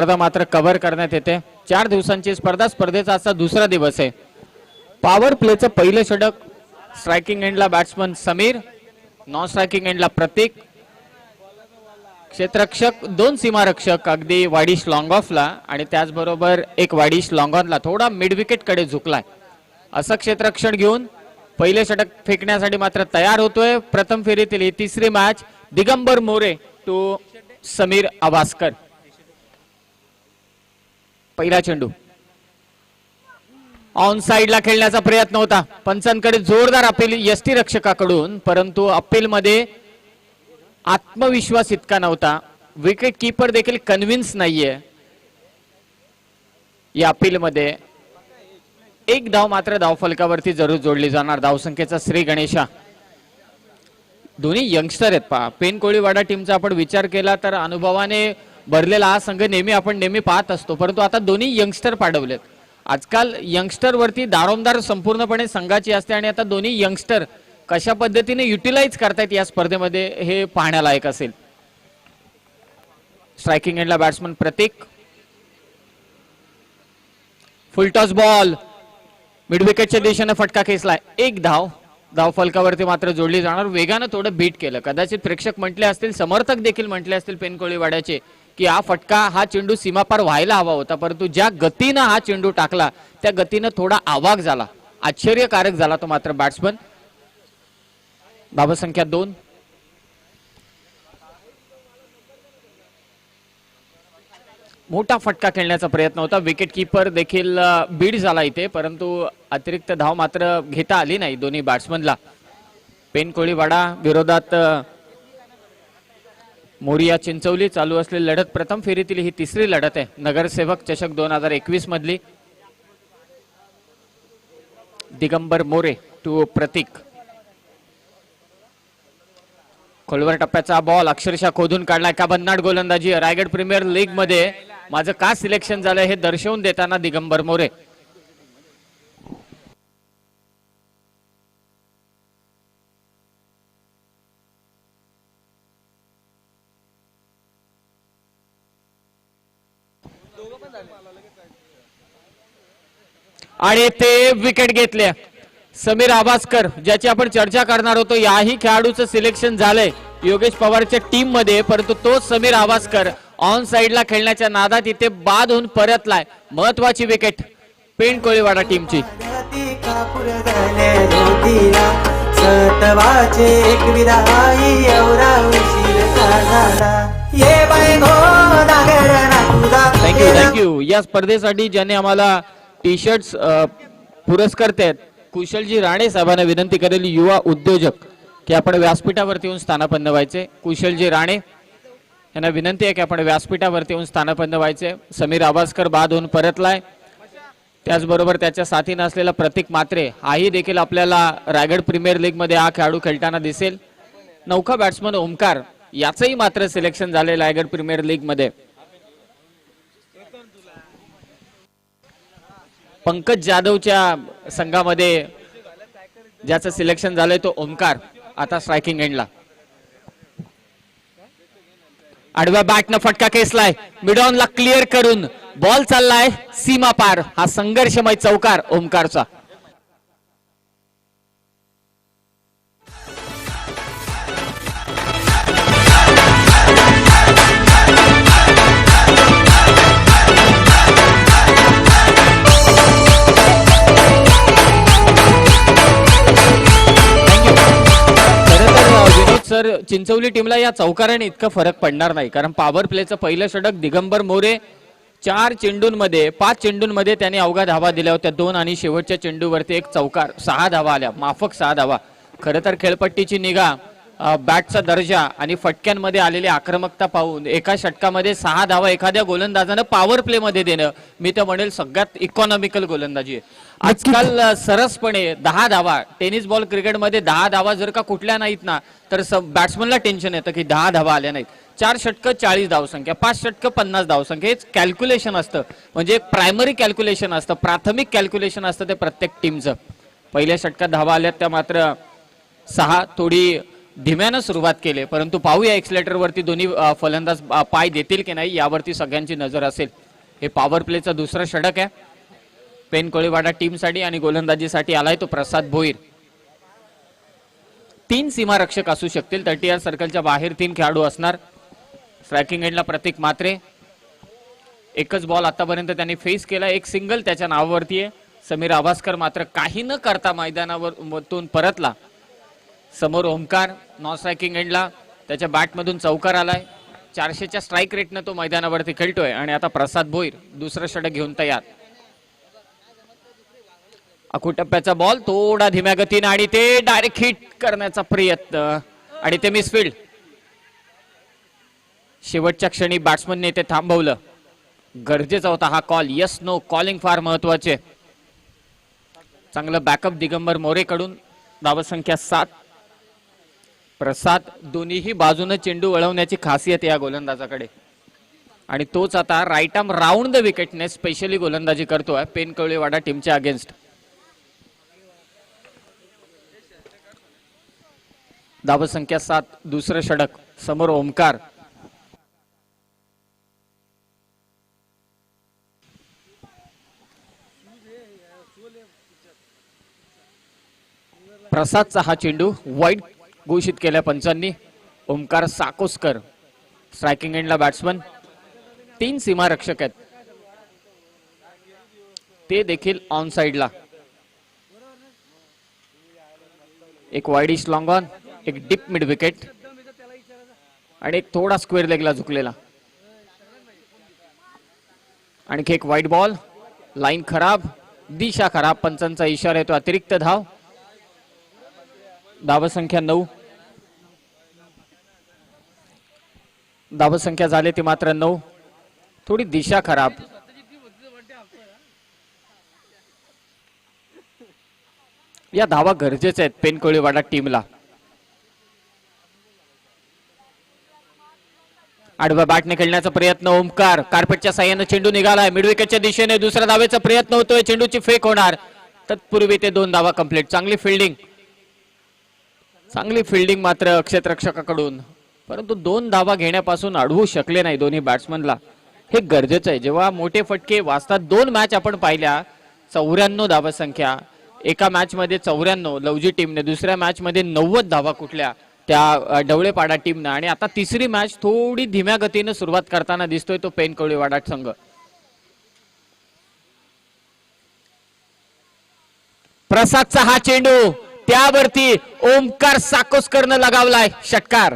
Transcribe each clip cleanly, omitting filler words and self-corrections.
स्पर्धा मात्र कव्हर करण्यात येते। 4 दिवसांची स्पर्धा, स्पर्धेचा आजचा दुसरा दिवस आहे। पॉवर प्लेचं पहिलं षटक स्ट्रायकिंग एंडला बॅट्समन समीर, नॉन स्ट्रायकिंग एंडला प्रतीक, क्षेत्ररक्षक 2 सीमारक्षक अगदी वाडिश लॉंग ऑफला आणि त्याचबरोबर एक वाडिश लॉंग ऑनला थोडा मिड विकेट कडे झुकलाय असं क्षेत्ररक्षण घेऊन पहिले षटक फेकण्यासाठी मात्र तयार होतोय। प्रथम फेरीतील ही तिसरी मॅच दिगंबर मोरे टू समीर आवासकर। पहिला चेंडू ऑन साइडला खेळण्याचा प्रयत्न होता, पंचांकडे जोरदार अपील यष्टी रक्षकाकडून, परंतु अपील मध्ये आत्मविश्वास इतका नव्हता, विकेट कीपर देखील कन्व्हिन्स नाहीये या अपील मध्ये। एक धाव मात्र धावफलकावरती जरूर जोडली जाणार। धावसंख्येचा श्री गणेशा, दोन्ही यंगस्टर आहेत पहा। पेन कोळीवाडा टीमचा आपण विचार केला तर अनुभवाने भरलेला हा संघ आपण नेहमी पाहत असतो, परंतु आता दोन्ही यंगस्टर पाडवलेत। आजकाल यंगस्टर वरती दारोमदार संपूर्णपणे संघाची असते आणि आता दोन्ही यंगस्टर कशा पद्धतीने युटिलाइज करतायत या स्पर्धेमध्ये हे पाहण्यालायक असेल। स्ट्रायकिंग एंडला बॅट्समन प्रतीक, फुलटॉस बॉल मिड विकेटच्या दिशेने फटका खेचलाय। एक धाव धावफलकावरती मात्र जोडली जाणार। वेगानं थोडं बीट केलं, कदाचित प्रेक्षक म्हटले असतील, समर्थक देखील म्हटले असतील पेनकोळीवाड्याचे की हा फटका हा चेंडू सीमापार व्हायला हवा होता, परंतु ज्या गतीनं हा चेंडू टाकला त्या गतीनं थोडा आवाक झाला, आश्चर्यकारक झाला तो मात्र बॅट्समन। धावसंख्या 2। मोठा फटका खेळण्याचा प्रयत्न होता, विकेट कीपर देखील बीड झाला इथे, परंतु अतिरिक्त धाव मात्र घेता आली नाही दोन्ही बॅट्समनला। पेन कोळीवाडा विरोधात मोरिया चिंचवली चालू असलेली लढत, प्रथम फेरीतील ही तिसरी लढत आहे नगरसेवक चषक 2021 मधली। दिगंबर मोरे टू प्रतीक, खोलवर टप्प्याचा बॉल अक्षरशः खोदून काढलाय। का भन्नाट गोलंदाजी रायगड प्रीमियर लीग मध्ये माझं का सिलेक्शन झालं हे दर्शवून देताना दिगंबर मोरे। आणि ते विकेट घेतले समीर आवासकर, ज्याची आपण चर्चा करणार होतो। याही खेळाडूचं सिलेक्शन झालंय योगेश पवारच्या टीम मध्ये, परंतु तो समीर आवासकर ऑन साइडला खेळण्याच्या नादात इथे बाद होऊन परतलाय। महत्वाची विकेट पेन कोळीवाडा टीमची। थँक्यू। या स्पर्धेसाठी ज्याने आम्हाला टी शर्ट्स पुरस्कृत आहेत कुशलजी राणे साहेबांना विनंती करेल, युवा उद्योजक, की आपण व्यासपीठावरती येऊन स्थानापन्न व्हायचे। कुशलजी राणे यांना विनंती आहे की आपण व्यासपीठावरती येऊन स्थानापन्न व्हायचे। समीर आवासकर बाद होऊन परतलाय, त्याचबरोबर त्याच्या साथीने असलेला प्रतीक मात्रे हाही देखील आपल्याला रायगड प्रीमियर लीग मध्ये हा खेळाडू खेळताना दिसेल। नौका बॅट्समन ओमकार याचंही मात्र सिलेक्शन झाले रायगड प्रीमियर लीग मध्ये। पंकज जाधवच्या संघामध्ये ज्याचं सिलेक्शन झालंय तो ओमकार आता स्ट्रायकिंग एंडला। आडव्या बॅटनं फटका खेचलाय, मिड ऑनला क्लिअर करून बॉल चाललाय सीमा पार। हा संघर्षमय चौकार ओमकारचा। सर चिंचवली टीमला या चौकाराने इतका फरक पडणार नाही, कारण पॉवर प्लेचं पहिलं षटक दिगंबर मोरे 4 चेंडूंमध्ये 5 चेंडूंमध्ये त्याने अवघा धावा दिल्या होत्या 2 आणि शेवटच्या चेंडूवरती एक चौकार, 6 धावा आल्या, माफक 6 धावा। खरं तर खेळपट्टीची निगा, बॅटचा दर्जा आणि फटक्यांमध्ये आलेली आक्रमकता पाहून एका षटकामध्ये 6 धावा एखाद्या गोलंदाजानं पॉवर प्ले मध्ये देणं मी तर म्हणेल सगळ्यात इकॉनॉमिकल गोलंदाजी आहे। आजकाल सरसपणे 10 धावा टेनिस बॉल क्रिकेटमध्ये 10 धावा जर का कुठल्या नाहीत ना तर बॅट्समनला टेन्शन येतं की 10 धावा आल्या नाहीत। 4 षटकं 40 धावसंख्या, 5 षटकं 50 धावसंख्या, हेच कॅल्क्युलेशन असतं, म्हणजे एक प्रायमरी कॅल्क्युलेशन असतं, प्राथमिक कॅल्क्युलेशन असतं ते प्रत्येक टीमचं। पहिल्या षटकात धावा आल्यात त्या मात्र 6, थोडी धीम्यानं सुरुवात केली, परंतु पाहूया एक्सलेटर वरती दोन्ही फलंदाज पाय देतील की नाही यावरती सगळ्यांची नजर असेल. हे पॉवर प्लेचं दुसरं षटक आहे पेन कोळीवाडा टीमसाठी आणि गोलंदाजीसाठी आलाय तो प्रसाद भोईर. 3 सीमारक्षक असू शकतील. 30 सर्कलच्या बाहेर 3 खेळाडू असणार. स्ट्रायकिंग एंडला प्रतीक म्हात्रे. एकच बॉल आतापर्यंत त्यांनी फेस केला, एक सिंगल त्याच्या नावावरती आहे. समीर आभासकर मात्र काही न करता मैदानावरून परतला. समोर ओमकार नॉन स्ट्रायकिंग एंडला त्याच्या बॅटमधून चौकार आलाय. 400च्या स्ट्राईक रेटनं तो मैदानावरती खेळतोय आणि आता प्रसाद भोईर दुसरं षटक घेऊन तयार. अकुटप्प्याचा बॉल थोडा धीम्या गतीने आणि ते डायरेक्ट हिट करण्याचा प्रयत्न आणि ते मिसफील्ड. शेवटच्या क्षणी बॅट्समनने ते थांबवलं. गरजेचा होता हा कॉल. यस नो कॉलिंग फार महत्वाचे. चांगलं बॅकअप दिगंबर मोरे कडून. धावसंख्या 7. प्रसाद दोन्हीही बाजूने चेंडू वळवण्याची खासियत या गोलंदाजाकडे आणि तोच आता राईट आर्म राऊंड द विकेटने स्पेशली गोलंदाजी करतोय पेन कोळीवाडा टीमच्या अगेन्स्ट. धावसंख्या 7. दुसरं षटक. समोर ओमकार. प्रसादचा हा चेंडू वाईड घोषित केल्या पंचांनी. ओमकार साकोस्कर स्ट्रायकिंग एंडला बॅट्समन. 3 सीमारक्षक आहेत ते देखील ऑन साइडला. एक वाईडिश लॉंग ऑन, एक डीप मिड विकेट आणि एक थोडा स्क्वेअर लेगला झुकलेला. आणखी एक वाईड बॉल. लाईन खराब, दिशा खराब. पंचांचा इशारा येतो अतिरिक्त धाव. धावसंख्या 9. धावसंख्या झाली ती मात्र 9. थोडी दिशा खराब. या धावा गरजेच्या आहेत पेन कोळीवाडा टीमला. आडव्या बॅटने खेळण्याचा प्रयत्न. ओमकार कार्पेटच्या साह्याने चेंडू निघालाय मिड विकेटच्या दिशेने. दुसऱ्या धावेचा प्रयत्न होतोय. चेंडूची फेक होणार. तत्पूर्वी ते 2 धावा कंप्लीट. चांगली फिल्डिंग मात्र क्षेत्ररक्षकाकडून, परंतु 2 धावा घेण्यापासून अडवू शकले नाही दोन्ही बॅट्समनला. हे गरजेचं आहे. जेव्हा मोठे फटके वाजतात, 2 मॅच आपण पाहिल्या, 94 धावा संख्या एका मॅच मध्ये 94 लवजी टीमने, दुसऱ्या मॅच मध्ये 90 धावा कुठल्या त्या ढवळेपाडा टीमने. आणि आता तिसरी मॅच थोडी धीम्या गतीने सुरुवात करताना दिसतोय तो पेन कोळीवाडा संघ. प्रसादचा हा चेंडू त्यावरती ओमकार साकोस्करनं लगावलाय षटकार.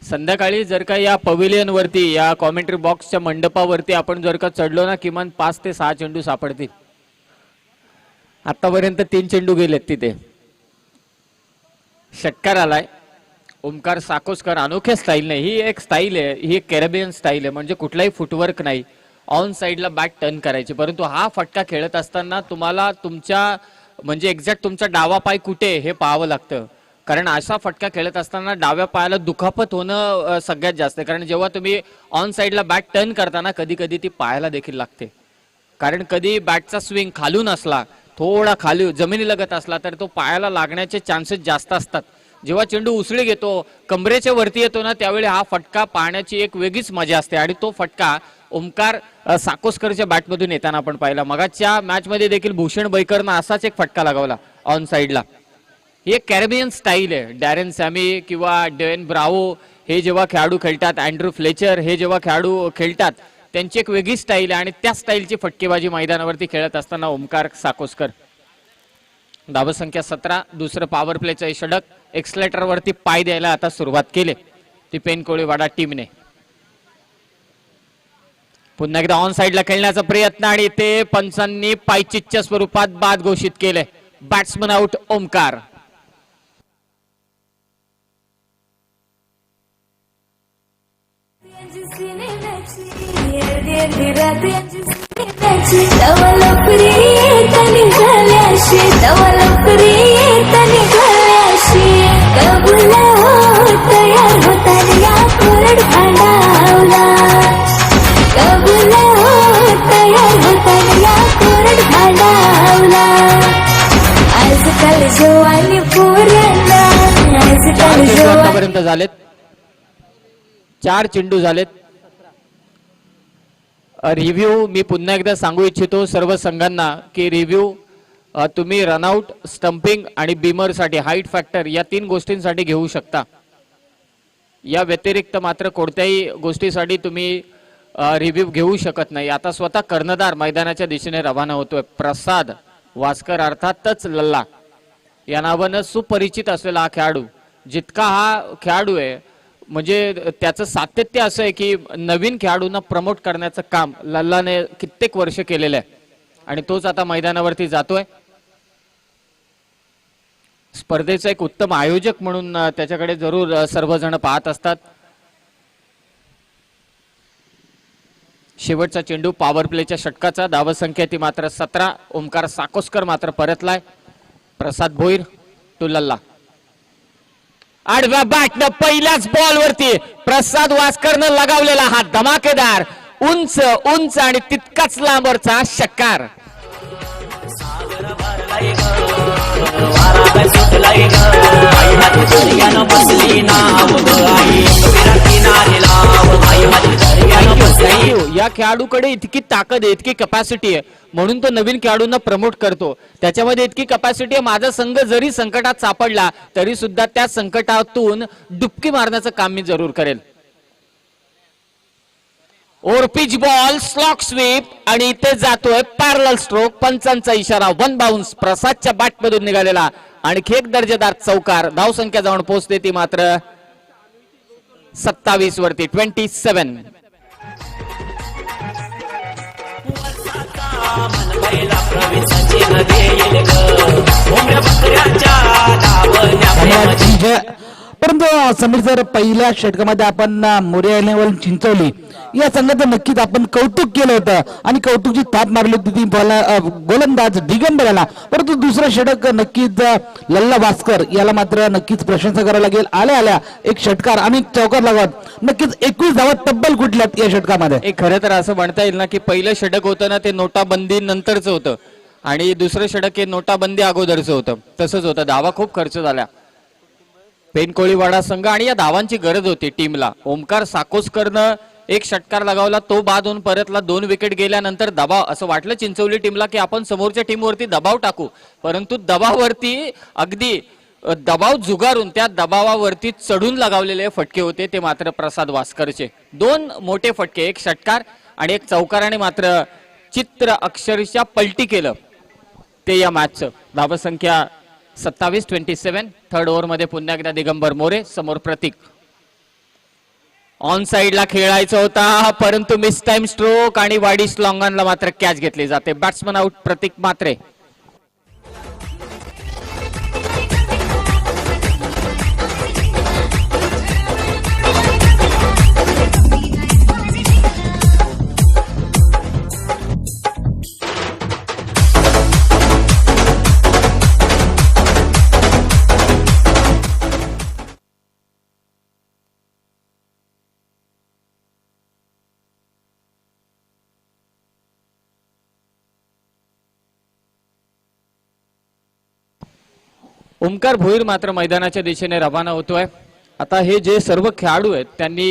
संध्याकाळी जर का या पवेलियन वरती, या कॉमेंट्री बॉक्सच्या मंडपावरती आपण जर का चढलो ना, किमान 5 ते 6 चेंडू सापडतील. आतापर्यंत 3 चेंडू गेलेत तिथे. षटकार आलाय. ओमकार साकोस्कर अनोख्या स्टाईल नाही, ही एक स्टाईल आहे, ही एक कॅरेबियन स्टाईल आहे. म्हणजे कुठलाही फुटवर्क नाही, ऑन साइडला बॅट टर्न करायची. परंतु हा फटका खेळत असताना तुम्हाला तुमच्या म्हणजे एक्झॅक्ट तुमचा डावा पाय कुठे हे पाहावं लागतं. कारण असा फटका खेळत असताना डाव्या पायाला दुखापत होणं सगळ्यात जास्त आहे. कारण जेव्हा तुम्ही ऑन साइडला बॅट टर्न करताना कधी कधी ती पायाला देखील लागते. कारण कधी बॅटचा स्विंग खालून असला, थोडा खाली जमिनीलगत असला तर तो पायाला लागण्याचे चान्सेस जास्त असतात. जेव्हा चेंडू उसळी घेतो, कमरेच्या वरती येतो ना, त्यावेळी हा फटका पाहण्याची एक वेगळीच मजा असते. आणि तो फटका ओमकार साकोस्करच्या बॅटमधून येताना आपण पाहिला. मगाच्या मॅच मध्ये देखील भूषण बैकरनं असाच एक फटका लगावला ऑन साइडला. ही एक कॅरेबियन स्टाईल आहे. डॅरेन सॅमी किंवा डेन ब्रावो हे जेव्हा खेळाडू खेळतात, अँड्रू फ्लेचर हे जेव्हा खेळाडू खेळतात, त्यांची एक वेगळी स्टाईल आहे. आणि त्या स्टाईलची फटकेबाजी मैदानावरती खेळत असताना ओमकार साकोस्कर. धावसंख्या 17. दुसरं पॉवर प्लेचं षटक. एक्सलेटर वरती पाय द्यायला आता सुरुवात केली ती पेन कोळीवाडा टीमने. पुन्हा एकदा ऑन साइडला खेळण्याचा प्रयत्न आणि ते पंचांनी पायचितच्या स्वरूपात बाद घोषित केले. Batsman out Omkar. अशी तवलकरी येत निघाल्याशी कबूल हो तयार होताना या कोरड भांडावला कबूल हो तयार होताना या कोरड भांडावला आजकाल जवानी पोरांना आजकाल जवानी आतापर्यंत झालेत 4 चेंडू झालेत. रिव्ह्यू मी पुन्हा एकदा सांगू इच्छितो सर्व संघांना की रिव्ह्यू तुम्ही रनआउट, स्टंपिंग आणि बीमरसाठी हाईट फॅक्टर या 3 गोष्टींसाठी घेऊ शकता. या व्यतिरिक्त मात्र कोणत्याही गोष्टीसाठी तुम्ही रिव्ह्यू घेऊ शकत नाही. आता स्वतः कर्णधार मैदानाच्या दिशेने रवाना होतोय. प्रसाद वास्कर अर्थातच लल्ला या नावानं सुपरिचित असलेला हा खेळाडू. जितका हा खेळाडू आहे म्हणजे त्याचं सातत्य असं आहे की नवीन खेळाडूंना प्रमोट करण्याचं काम लल्लाने कित्येक वर्ष केलेलं आहे आणि तोच आता मैदानावरती जातोय. स्पर्धेचा एक उत्तम आयोजक म्हणून त्याच्याकडे जरूर सर्वजण पाहत असतात. शेवटचा चेंडू पॉवर प्लेच्या षटकाचा. धावसंख्या ती मात्र 17. ओमकार साकोस्कर मात्र परतलाय. प्रसाद भोईर टू लल्ला. आडव्या बॅटनं पहिल्याच बॉल वरती प्रसाद वास्करनं लगावलेला हा धमाकेदार उंच उंच आणि तितकाच लांबवरचा षटकार. या खेळाडूकडे इतकी ताकद आहे, इतकी कॅपॅसिटी आहे म्हणून तो नवीन खेळाडूंना प्रमोट करतो. त्याच्यामध्ये इतकी कॅपॅसिटी आहे माझा संघ जरी संकटात सापडला तरी सुद्धा त्या संकटातून डुबकी मारण्याचं काम मी जरूर करेल. Over pitch ball slog sweep आणि इथे जातोय पॅरलल स्ट्रोक. पंचांचा इशारा. 1 बाउन्स प्रसादच्या बॅट मधून निघालेला आणखी एक दर्जेदार चौकार. धावसंख्या जाऊन पोहोचते ती मात्र 27 वरती. 27. परंतु समीर सर पहिल्या षटकामध्ये आपण मोरे लेवल चिंचवली या संघाचं नक्कीच आपण कौतुक केलं होतं आणि कौतुकची थाप मारली होती ती गोलंदाज दिगंबर याला. परंतु दुसरं षटक नक्कीच लल्ला भास्कर याला मात्र नक्कीच प्रशंसा करावी लागेल. आल्या आल्या एक षटकार आणि चौकार लागत नक्कीच 21 धावा तब्बल कुठल्यात या षटकामध्ये. खरं तर असं म्हणता येईल ना की पहिलं षटक होतं ना ते नोटाबंदी नंतरचं होतं आणि दुसरं षटक हे नोटाबंदी अगोदरचं होतं. तसंच होतं. धावा खूप खर्च झाल्या पेनकोळीवाडा संघ आणि या धावांची गरज होती टीमला. ओमकार साकोस्करनं एक षटकार लगावला, तो बाद होऊन परतला. 2 विकेट गेल्यानंतर दबाव असं वाटलं चिंचवली टीमला की आपण समोरच्या टीमवरती दबाव टाकू, परंतु दबावावरती अगदी दबाव जुगारून त्या दबावावरती चढून लगावलेले फटके होते ते मात्र प्रसाद वास्करचे. 2 मोठे फटके, एक षटकार आणि एक चौकाराने मात्र चित्र अक्षरशः पलटी केलं ते या मॅचचं. धावसंख्या 27-27. थर्ड ओव्हर मध्ये पुन्हा एकदा दिगंबर मोरे समोर प्रतीक. ऑन साइडला खेळायचा होता परंतु मिस टाइम स्ट्रोक आणि वाडीस लॉंगॉनला मात्र कॅच घेतली जाते. बॅट्समन आउट प्रतीक मात्रे. ओमकार भोईर मात्र मैदानाच्या दिशेने रवाना होतोय. आता हे जे सर्व खेळाडू आहेत त्यांनी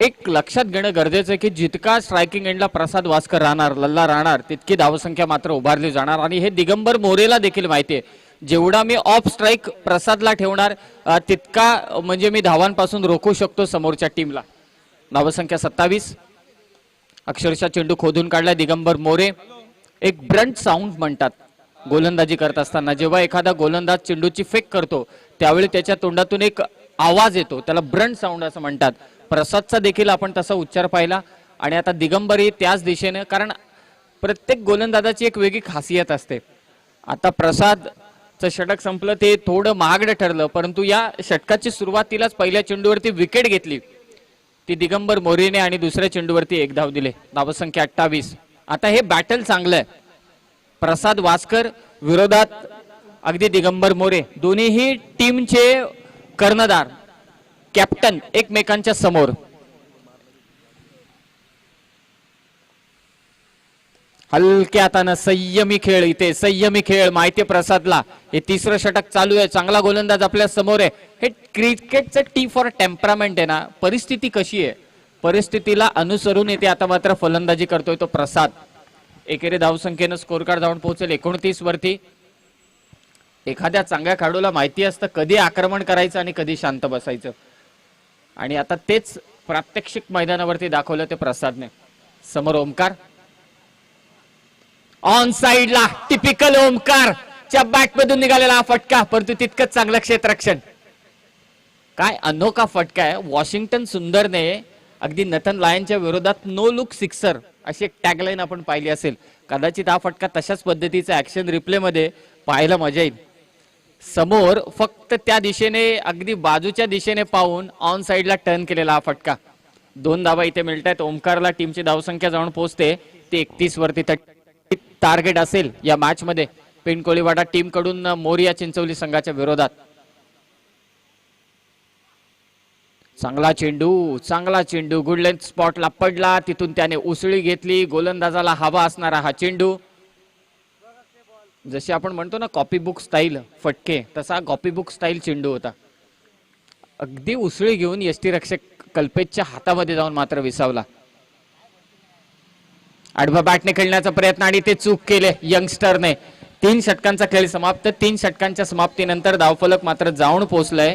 एक लक्षात घेणं गरजेचं आहे की जितका स्ट्रायकिंग एंडला प्रसाद वास्कर राहणार, लल्ला राहणार, तितकी धावसंख्या मात्र उभारली जाणार. आणि हे दिगंबर मोरेला देखील माहिती आहे जेवढा मी ऑफ स्ट्राईक प्रसादला ठेवणार तितका म्हणजे मी धावांपासून रोखू शकतो समोरच्या टीमला. धावसंख्या 27. अक्षरशः चेंडू खोदून काढलाय दिगंबर मोरे. एक ब्रंट साऊंड म्हणतात गोलंदाजी करत असताना. जेव्हा एखादा गोलंदाज चेंडूची फेक करतो त्यावेळी त्याच्या तोंडातून एक आवाज येतो, त्याला ब्रंट साऊंड असं म्हणतात. प्रसादचा देखील आपण तसा उच्चार पाहिला आणि आता दिगंबरही त्याच दिशेने, कारण प्रत्येक गोलंदाजाची एक वेगळी खासियत असते. आता प्रसादचं षटक संपलं ते थोडं महागडं ठरलं, परंतु या षटकाची सुरुवातीलाच पहिल्या चेंडूवरती विकेट घेतली ती दिगंबर मोरेने आणि दुसऱ्या चेंडूवरती 1 धाव दिले. धावसंख्या 28. आता हे बॅटल चांगलं आहे. प्रसाद वास्कर विरोधात अगदी दिगंबर मोरे, दोन्हीही टीमचे कर्णधार कॅप्टन एकमेकांच्या समोर. हलक्या हातानं संयमी खेळ, इथे संयमी खेळ माहिती प्रसादला. हे तिसरं षटक चालू आहे, चांगला गोलंदाज आपल्या समोर आहे. हे क्रिकेटचं टी फॉर टेम्परामेंट आहे ना, परिस्थिती कशी आहे परिस्थितीला अनुसरून येते. आता मात्र फलंदाजी करतोय तो प्रसाद. एकेरी धावसंख्येनं स्कोर कार्ड जाऊन पोहोचेल 29 वरती. एखाद्या चांगल्या खेळाडूला माहिती असतं कधी आक्रमण करायचं आणि कधी शांत बसायचं, आणि आता तेच प्रात्यक्षिक मैदानावरती दाखवलं ते प्रसादने. समोर ओमकार ऑन साइडला, टिपिकल ओमकारच्या बॅट मधून निघालेला हा फटका, परंतु तितकंच चांगलं क्षेत्ररक्षण. काय अनोखा फटका आहे. वॉशिंग्टन सुंदरने अगदी नथन लायनच्या विरोधात नो लुक सिक्सर अशी एक टॅगलाईन आपण पाहिली असेल. कदाचित हा फटका तशाच पद्धतीचा ऍक्शन रिप्ले मध्ये पाहायला मजा येईल. समोर फक्त त्या दिशेने अगदी बाजूच्या दिशेने पाहून ऑन साइडला टर्न केलेला हा फटका. 2 धावा इथे मिळत आहेत. ओमकारला टीमची धावसंख्या जाऊन पोहोचते ते 31 वरती. टार्गेट असेल या मॅच मध्ये पिंकोळीवाडा टीम कडून मोरिया चिंचवली संघाच्या विरोधात. चांगला चेंडू गुड लेंथ स्पॉटला पडला, तिथून त्याने उसळी घेतली. गोलंदाजाला हवा असणारा हा चेंडू, जसे आपण म्हणतो ना कॉपी बुक स्टाईल फटके, तसा कॉपी बुक स्टाईल चेंडू होता. अगदी उसळी घेऊन यष्टीरक्षक कल्पेशच्या हातामध्ये जाऊन मात्र विसावला. आडवा बॅटने खेळण्याचा प्रयत्न आणि ते चूक केले यंगस्टरने. 3 षटकांचा खेळ समाप्त. 3 षटकांच्या समाप्तीनंतर धावफलक मात्र जाऊन पोहोचलाय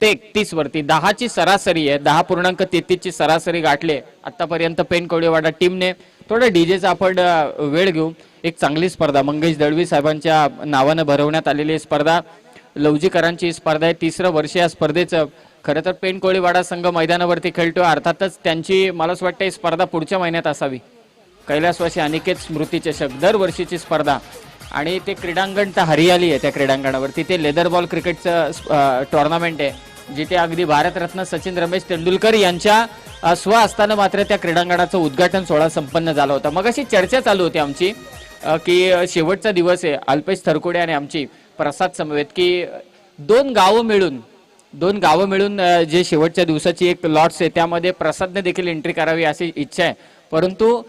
ते 31 वरती. 10ची सरासरी आहे, 10.33 ची सरासरी गाठले आतापर्यंत पेनकोळीवाडा टीमने. थोडं डीजेचा आपण वेळ घेऊ. एक चांगली स्पर्धा मंगेश दळवी साहेबांच्या नावानं भरवण्यात आलेली स्पर्धा, लवजीकरांची स्पर्धा आहे. 3रं वर्ष या स्पर्धेचं. खरं तर पेनकोळीवाडा संघ मैदानावरती खेळतोय, अर्थातच त्यांची मला असं वाटतं स्पर्धा पुढच्या महिन्यात असावी. कैलासवासी अनिकेत स्मृती चषक दरवर्षीची स्पर्धा, आणि ते क्रीडांगण तर हरियाली आहे त्या क्रीडांगणावरती. ते लेदर बॉल क्रिकेटचं टुर्नामेंट आहे, जिथे अगदी भारतरत्न सचिन रमेश तेंडुलकर यांच्या स्वहस्तानं मात्र त्या क्रीडांगणाचं उद्घाटन सोहळा संपन्न झाला होता. मग अशी चर्चा चालू होती आमची की शेवटचा दिवस आहे, अल्पेश थरकुडे आणि आमची प्रसाद समवेत, की दोन गावं मिळून जे शेवटच्या दिवसाची एक लॉट्स आहे त्यामध्ये प्रसादने देखील एंट्री करावी अशी इच्छा आहे. परंतु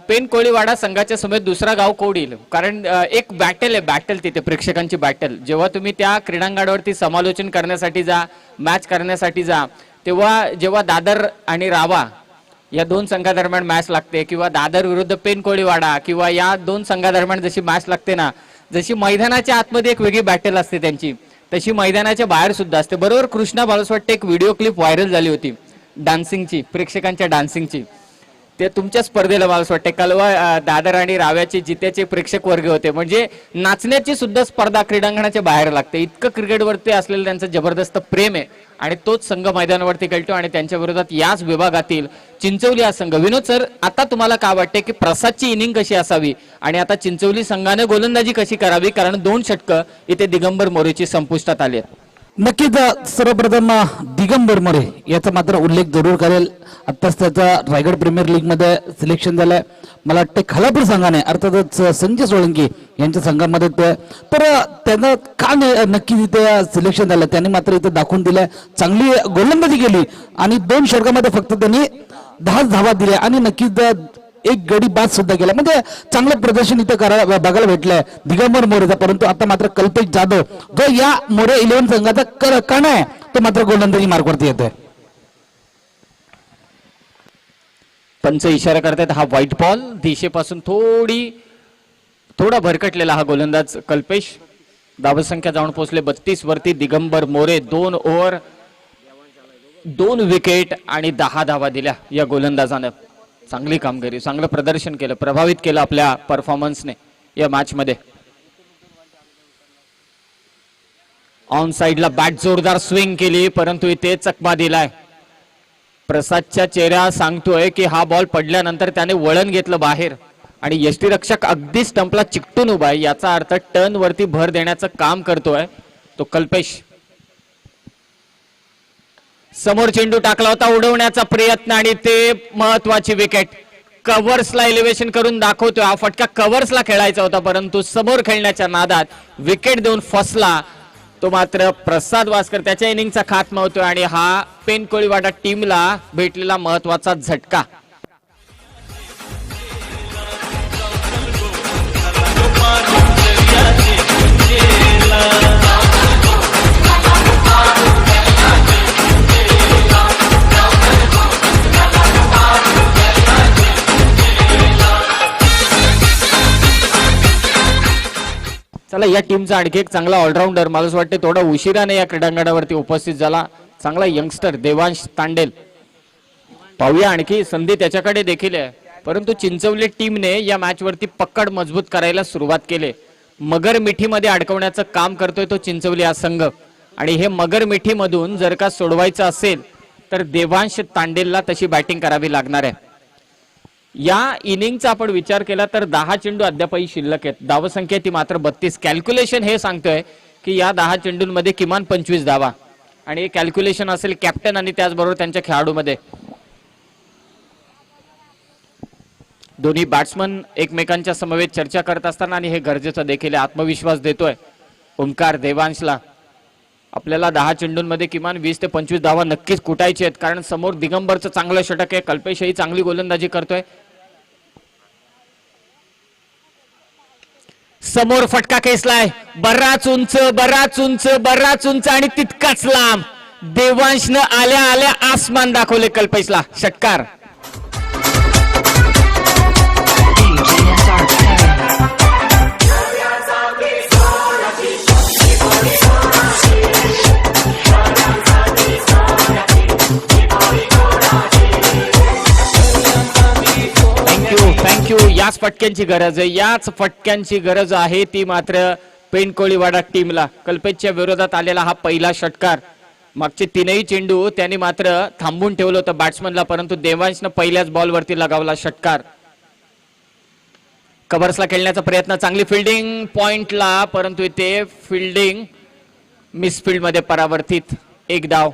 पेनकोळीवाडा संघाच्या समेत दुसरा गाव कोड येईल, कारण एक बॅटल तिथे प्रेक्षकांची बॅटल. जेव्हा तुम्ही त्या क्रीडांगणावरती समालोचन करण्यासाठी जा, मॅच करण्यासाठी जा, तेव्हा जेव्हा दादर आणि रावा या 2 संघादरम्यान मॅच लागते, किंवा दादर विरुद्ध पेनकोळीवाडा, किंवा या 2 संघादरम्यान जशी मॅच लागते ना, जशी मैदानाच्या आतमध्ये एक वेगळी बॅटल असते त्यांची, तशी मैदानाच्या बाहेर सुद्धा असते. बरोबर कृष्णा बालसवाटते एक व्हिडिओ क्लिप व्हायरल झाली होती डान्सिंगची, प्रेक्षकांच्या डान्सिंगची. ते तुमच्या स्पर्धेला मला असं वाटतं कलवा दादर आणि राव्याचे जित्याचे प्रेक्षक वर्ग होते. म्हणजे नाचण्याची सुद्धा स्पर्धा क्रीडांगणाच्या बाहेर लागते. इतकं क्रिकेटवरती असलेलं त्यांचं जबरदस्त प्रेम आहे, आणि तोच संघ मैदानावरती खेळतो. आणि त्यांच्या विरोधात याच विभागातील चिंचवली हा संघ. विनोद सर, आता तुम्हाला काय वाटते की प्रसादची इनिंग कशी असावी आणि आता चिंचवली संघाने गोलंदाजी कशी करावी, कारण 2 षटकं इथे दिगंबर मोरेची संपुष्टात आली आहेत. नक्कीच सर्वप्रथम दिगंबर मोरे याचा मात्र उल्लेख जरूर करेल. आत्ताच त्याचा रायगड प्रीमियर लीग मध्ये सिलेक्शन झालंय. मला वाटतं खालापूर संघाने, अर्थातच संजय सोळंकी यांच्या संघामध्ये तर त्यानं का नक्की तिथे सिलेक्शन झालं, त्यांनी मात्र इथे दाखवून दिलंय. चांगली गोलंदाजी केली आणि 2 षटकामध्ये फक्त त्यांनी 10 धावा दिल्या आणि नक्कीच एक गडी बाद सुद्धा केला. म्हणजे चांगलं प्रदर्शन इथं बघायला भेटलंय दिगंबर मोरेचा. परंतु आता मात्र कल्पेश जाधव जो या मोरे 11 संघाचा कण आहे, तो मात्र गोलंदाजी मार्गवरती येतोय. पंच इशारा करतात हा व्हाईट बॉल. दिशेपासून थोडा भरकटलेला हा गोलंदाज कल्पेश. धावसंख्या जाऊन पोहोचले 32 वरती. दिगंबर मोरे 2 ओव्हर 2 विकेट आणि 10 धावा दिल्या या गोलंदाजानं. चांगली कामगिरी, चांगलं प्रदर्शन केलं, प्रभावित केलं आपल्या परफॉर्मन्सने या मॅच मध्ये. ऑन साइडला बॅट जोरदार स्विंग केली, परंतु इथे चकमा दिलाय. प्रसादच्या चेहरा सांगतोय की हा बॉल पडल्यानंतर त्याने वळण घेतलं बाहेर, आणि यष्टीरक्षक अगदी स्टंपला चिकटून उभा आहे. याचा अर्थ टर्न वरती भर देण्याचं काम करतोय तो कल्पेश. समोर चेंडू टाकला होता, उडवण्याचा प्रयत्न, आणि ते महत्वाची विकेट. कव्हर्सला एलिव्हेशन करून दाखवतोय. हा फटका कव्हर्सला खेळायचा होता, परंतु समोर खेळण्याच्या नादात विकेट देऊन फसला. तो मात्र प्रसाद वास्कर त्याच्या इनिंगचा खात्मा होतोय आणि हा पेन कोळीवाडा टीमला भेटलेला महत्वाचा झटका. चला, या टीमचा आणखी एक चांगला ऑलराऊंडर मला असं वाटतं थोडा उशिराने या क्रीडांगणावरती उपस्थित झाला. चांगला यंगस्टर देवांश तांडेल. पाहूया, आणखी संधी त्याच्याकडे देखील आहे, परंतु चिंचवली टीमने या मॅच वरती पकड मजबूत करायला सुरुवात केली. मगर मिठीमध्ये अडकवण्याचं काम करतोय तो चिंचवली हा संघ, आणि हे मगर मिठीमधून जर का सोडवायचं असेल तर देवांश तांडेलला तशी बॅटिंग करावी लागणार आहे. या इनिंगचा आपण विचार केला तर 10 चेंडू अद्यापही शिल्लक आहेत. धावसंख्या ती मात्र 32. कॅल्क्युलेशन हे सांगतोय की या 10 चेंडूंमध्ये किमान 25 धावा, आणि हे कॅल्क्युलेशन असेल कॅप्टन आणि त्याचबरोबर त्यांच्या खेळाडूमध्ये. दोन्ही बॅट्समन एकमेकांच्या समवेत चर्चा करत असताना, आणि हे गरजेचं देखील आत्मविश्वास देतोय ओमकार देवांशला. आपल्याला 10 चेंडूंमध्ये किमान 20 ते 25 धावा नक्कीच कुटायचे आहेत, कारण समोर दिगंबरचं चांगलं षटक आहे. कल्पेशही चांगली गोलंदाजी करतोय. समोर फटका खेचलाय, बराच उंच बराच उंच बराच उंच आणि तितकाच लांब. देवांशनं आल्या आल्या आसमान दाखवले कल्पेशला. षटकार. थँक्यू. याच फटक्यांची गरज आहे, याच फटक्यांची गरज आहे ती मात्र पेन कोळीवाडा टीमला. कल्पेशच्या विरोधात आलेला हा पहिला षटकार. मागचे 3ही चेंडू त्यांनी मात्र थांबून ठेवलं होतं बॅट्समनला, परंतु देवांशनं पहिल्याच बॉलवरती लगावला षटकार. कव्हर्सला खेळण्याचा प्रयत्न, चांगली फिल्डिंग पॉइंटला, परंतु इथे फिल्डिंग मिसफिल्ड मध्ये परावर्तित. एक धाव.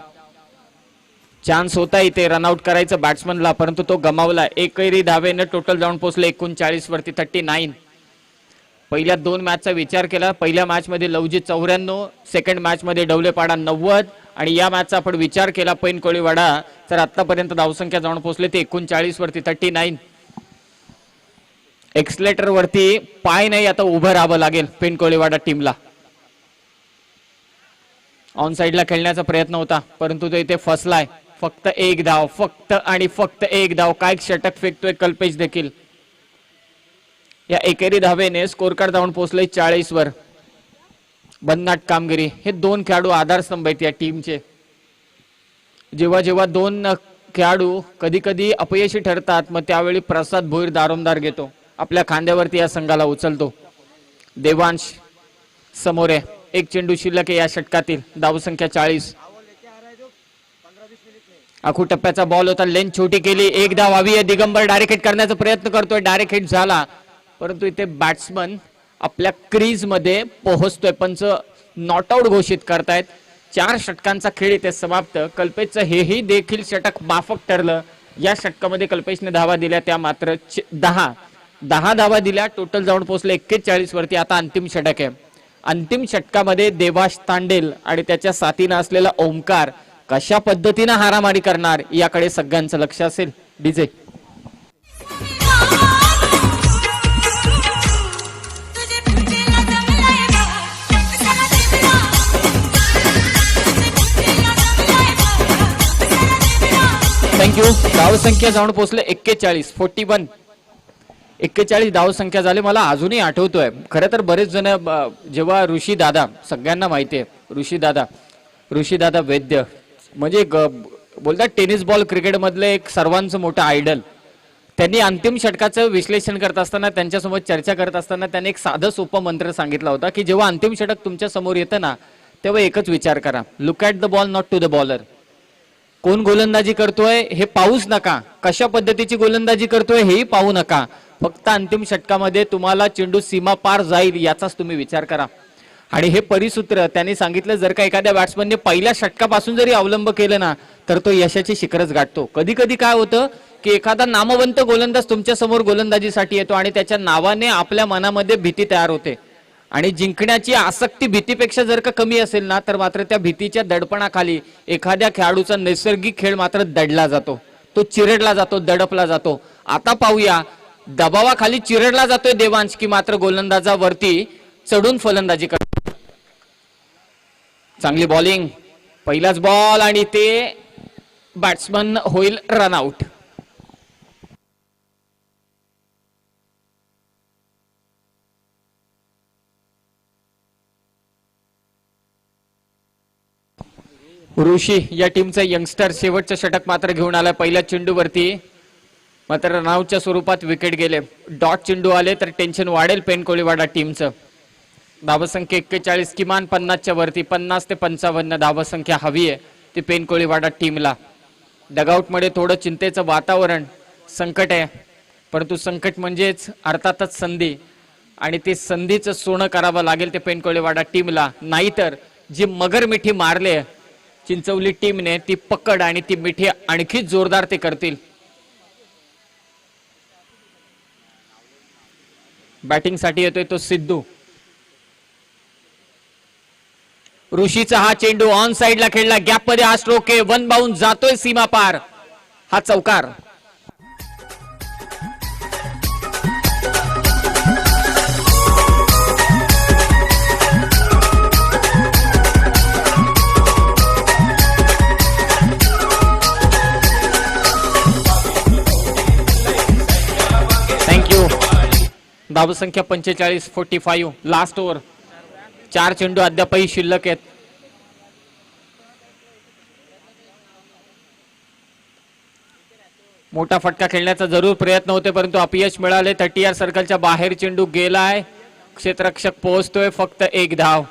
चान्स होता इथे रनआउट करायचं बॅट्समनला, परंतु तो गमावला. एकही धावेनं टोटल जाऊन पोहोचले 39 वरती 39. पहिल्या 2 मॅचचा विचार केला, पहिल्या मॅच मध्ये लवजी 94, सेकंड मॅच मध्ये डवलेपाडा 90, आणि या मॅचचा आपण विचार केला पैन कोळीवाडा तर आतापर्यंत धावसंख्या जाऊन पोहोचले ते 39 वरती 39. एक्सलेटर वरती पाय नाही, आता उभं राहावं लागेल पेन कोळीवाडा टीमला. ऑन साइडला खेळण्याचा प्रयत्न होता, परंतु तो इथे फसलाय. फक्त एक धाव, फक्त आणि फक्त एक धाव. काय षटक फेकतोय कल्पेश देखील. या एकेरी धावेने स्कोर कार्ड जाऊन पोहोचले 40 वर. भन्नाट कामगिरी. हे 2 खेळाडू आधारस्तंभ आहेत या टीमचे. जेव्हा जेव्हा 2 खेळाडू कधी कधी अपयशी ठरतात, मग त्यावेळी प्रसाद भोईर दारोमदार घेतो, आपल्या खांद्यावरती या संघाला उचलतो. देवांश समोर आहे. 1 चेंडू शिल्लक आहे या षटकातील. धावसंख्या 40. आखू टप्प्याचा बॉल होता, लेंथ छोटी केली, 1 धाव हवी आहे. दिगंबर डायरेक्ट हिट करण्याचा प्रयत्न करतोय, डायरेक्ट हिट झाला, परंतु इथे बॅट्समन आपल्या क्रीज मध्ये पोहोचतोय. पंच नॉट आउट घोषित करतायत. 4 षटकांचा खेळ इथे समाप्त. कल्पेशचं हेही देखील षटक माफक ठरलं. या षटकामध्ये कल्पेशने धावा दिल्या त्या मात्र 10 धावा दिल्या. टोटल जाऊन पोहोचले 41 वरती. आता अंतिम षटक आहे. अंतिम षटकामध्ये देवांश तांडेल आणि त्याच्या साथीनं असलेला ओमकार कशा पद्धतीनं हारामारी करणार याकडे सगळ्यांचं लक्ष असेल. DJ thank you. धावसंख्या जाऊन पोहोचले 41. 41 धावसंख्या झाली. मला अजूनही आठवतोय, खरं तर बरेच जण जेव्हा ऋषी दादा, सगळ्यांना माहिती आहे ऋषी दादा वैद्य म्हणजे बोलतात टेनिस बॉल क्रिकेट मधले एक सर्वांचं मोठं आयडल. त्यांनी अंतिम षटकाचं विश्लेषण करत असताना, त्यांच्यासोबत चर्चा करत असताना त्यांनी एक साधं सोपं मंत्र सांगितला होता की जेव्हा अंतिम षटक तुमच्या समोर येतं ना, तेव्हा एकच विचार करा, look at the ball not to the bowler. कोण गोलंदाजी करतोय हे पाहूच नका, कशा पद्धतीची गोलंदाजी करतोय हेही पाहू नका. फक्त अंतिम षटकामध्ये तुम्हाला चेंडू सीमा पार जाईल याचाच तुम्ही विचार करा. आणि हे परिसूत्र त्यांनी सांगितलं, जर का एखाद्या बॅट्समनने पहिल्या षटकापासून जरी अवलंब केलं ना तर तो यशाची शिखरच गाठतो. कधी कधी काय होतं की एखादा नामवंत गोलंदाज तुमच्या समोर गोलंदाजीसाठी येतो आणि त्याच्या नावाने आपल्या मनामध्ये भीती तयार होते आणि जिंकण्याची आसक्ती भीतीपेक्षा जर का कमी असेल ना तर मात्र त्या भीतीच्या दडपणाखाली एखाद्या खेळाडूचा नैसर्गिक खेळ मात्र दडला जातो, तो चिरडला जातो, दडपला जातो. आता पाहूया दबावाखाली चिरडला जातोय देवांश की मात्र गोलंदाजावरती चढून फलंदाजी करतो. चांगली बॉलिंग, पहिलाच बॉल आणि ते बॅट्समन होईल रनआउट. ऋषी या टीमचा यंगस्टर शेवटचं षटक मात्र घेऊन आलाय. पहिल्या चेंडूवरती मात्र रनआउटच्या स्वरूपात विकेट गेले. डॉट चेंडू आले तर टेन्शन वाढेल पेन कोळीवाडा टीमचं. धावसंख्या 41, किमान 50च्या वरती, 50 ते 55 धावसंख्या हवी आहे ती पेन कोळीवाडा टीमला. डगआउट मध्ये थोडं चिंतेचं वातावरण, संकट आहे, परंतु संकट म्हणजेच अर्थातच संधी आणि ते संधीचं सोनं करावं लागेल ते पेन कोळीवाडा टीमला. नाहीतर जी मगर मिठी मारले चिंचवली टीमने ती पकड आणि ती मिठी आणखी जोरदार ते करतील. बॅटिंग साठी येतोय तो सिद्धू. ऋषीचा हा चेंडू ऑन साइडला खेळला, गॅप मध्ये हा स्ट्रोक आहे, वन बाउंड जातोय सीमा पार, हा चौकार. थँक्यू. धावसंख्या 45, 45, लास्ट ओव्हर. 4 चेंडू अद्यापही शिल्लक आहेत. मोठा फटका खेळण्याचा जरूर प्रयत्न होते परंतु अपयश मिळाले. 30 सर्कलच्या बाहेर चेंडू गेलाय, क्षेत्ररक्षक पोहोचतोय, फक्त 1 धाव.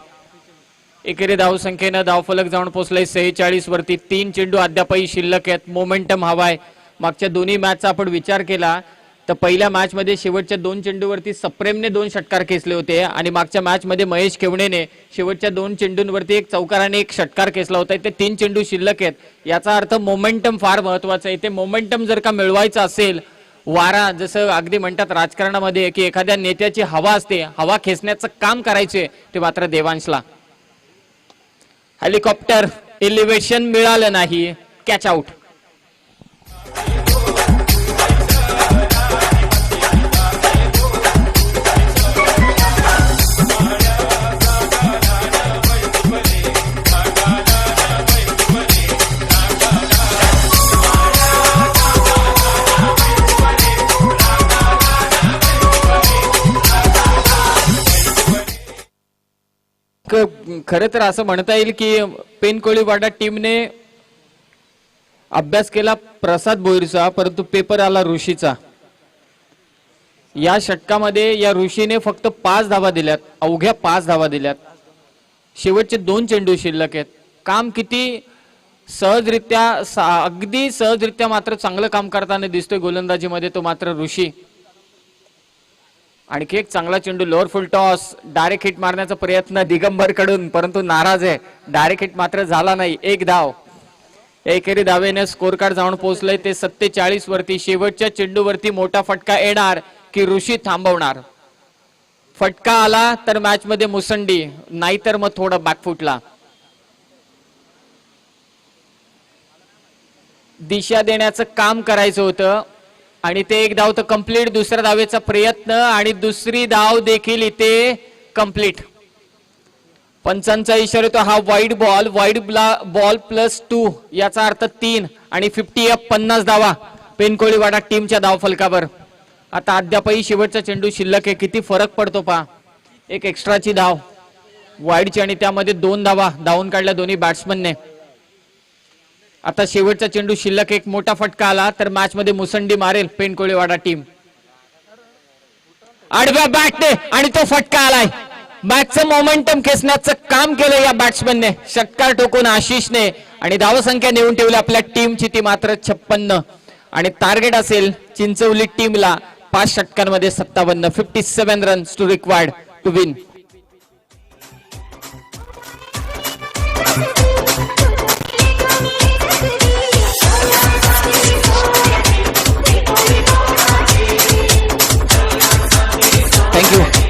एकेरी धावसंख्येनं धावफलक जाऊन पोहोचलंय 46 वरती. 3 चेंडू अद्यापही शिल्लक आहेत. मोमेंटम हवाय. मागच्या दोन्ही मॅचचा आपण विचार केला तर पहिल्या मॅच मध्ये शेवटच्या 2 चेंडूवरती सप्रेमने 2 षटकार खेचले होते आणि मागच्या मॅच मध्ये महेश केवणेने शेवटच्या 2 चेंडूंवरती 1 चौकार आणि 1 षटकार खेचला होता. ते 3 चेंडू शिल्लक आहेत. याचा अर्थ मोमेंटम फार महत्वाचं आहे. ते मोमेंटम जर का मिळवायचं असेल, वारा जसं अगदी म्हणतात राजकारणामध्ये की एखाद्या नेत्याची हवा असते, हवा खेचण्याचं काम करायचे ते मात्र देवांशला. हेलिकॉप्टर एलिव्हेशन मिळालं नाही, कॅच आउट. खरं तर असं म्हणता येईल की पेन कोळीवाडा टीमने अभ्यास केला प्रसाद भोईरचा, परंतु पेपर आला ऋषीचा. या षटकामध्ये या ऋषीने फक्त 5 धावा दिल्यात, अवघ्या 5 धावा दिल्यात. शेवटचे 2 चेंडू शिल्लक आहेत. काम किती सहजरित्या, अगदी सहजरित्या मात्र चांगलं काम करताना दिसतोय गोलंदाजीमध्ये तो मात्र ऋषी. आणखी एक चांगला चेंडू, लोअर फुल टॉस, डायरेक्ट हिट मारण्याचा प्रयत्न दिगंबर कडून परंतु नाराज आहे. डायरेक्ट हिट मात्र झाला नाही. 1 धाव. एकेरी धावेने स्कोर कार्ड जाऊन पोहोचलंय ते 47 वरती. शेवटच्या चेंडूवरती मोठा फटका येणार की ऋषी थांबवणार. फटका आला तर मॅच मध्ये मुसंडी, नाहीतर मग थोडं बॅकफुटला. दिशा देण्याचं काम करायचं होतं आणि ते 1 धाव तर कंप्लीट. दुसऱ्या धावेचा प्रयत्न आणि दुसरी धाव देखील इथे कंप्लीट. पंचांचा इशारा तो हा वाईड बॉल, वाईड बॉल +2 याचा अर्थ 3 आणि 50 धावा पेन कोळीवाडा टीमच्या धाव फलकावर. आता अद्यापही शेवटचा चेंडू शिल्लक आहे. किती फरक पडतो पहा. एक एक्स्ट्राची धाव वाईडची आणि त्यामध्ये 2 धावा धावून काढल्या दोन्ही बॅट्समनने. आता शेवटचा चेंडू शिल्लक. एक मोठा फटका आला तर मॅच मध्ये मुसंडी मारेल पेन कोळीवाडा टीम. आडव्या बॅटने आणि तो फटका आलाय. मॅचचं मोमेंटम खेचण्याचं काम केलं या बॅट्समनने. षटकार टोकून आशिषने आणि धावसंख्या नेऊन ठेवली आपल्या टीमची ती मात्र 56 आणि टार्गेट असेल चिंचवली टीमला 5 षटकांमध्ये 57. 57 runs to required to win.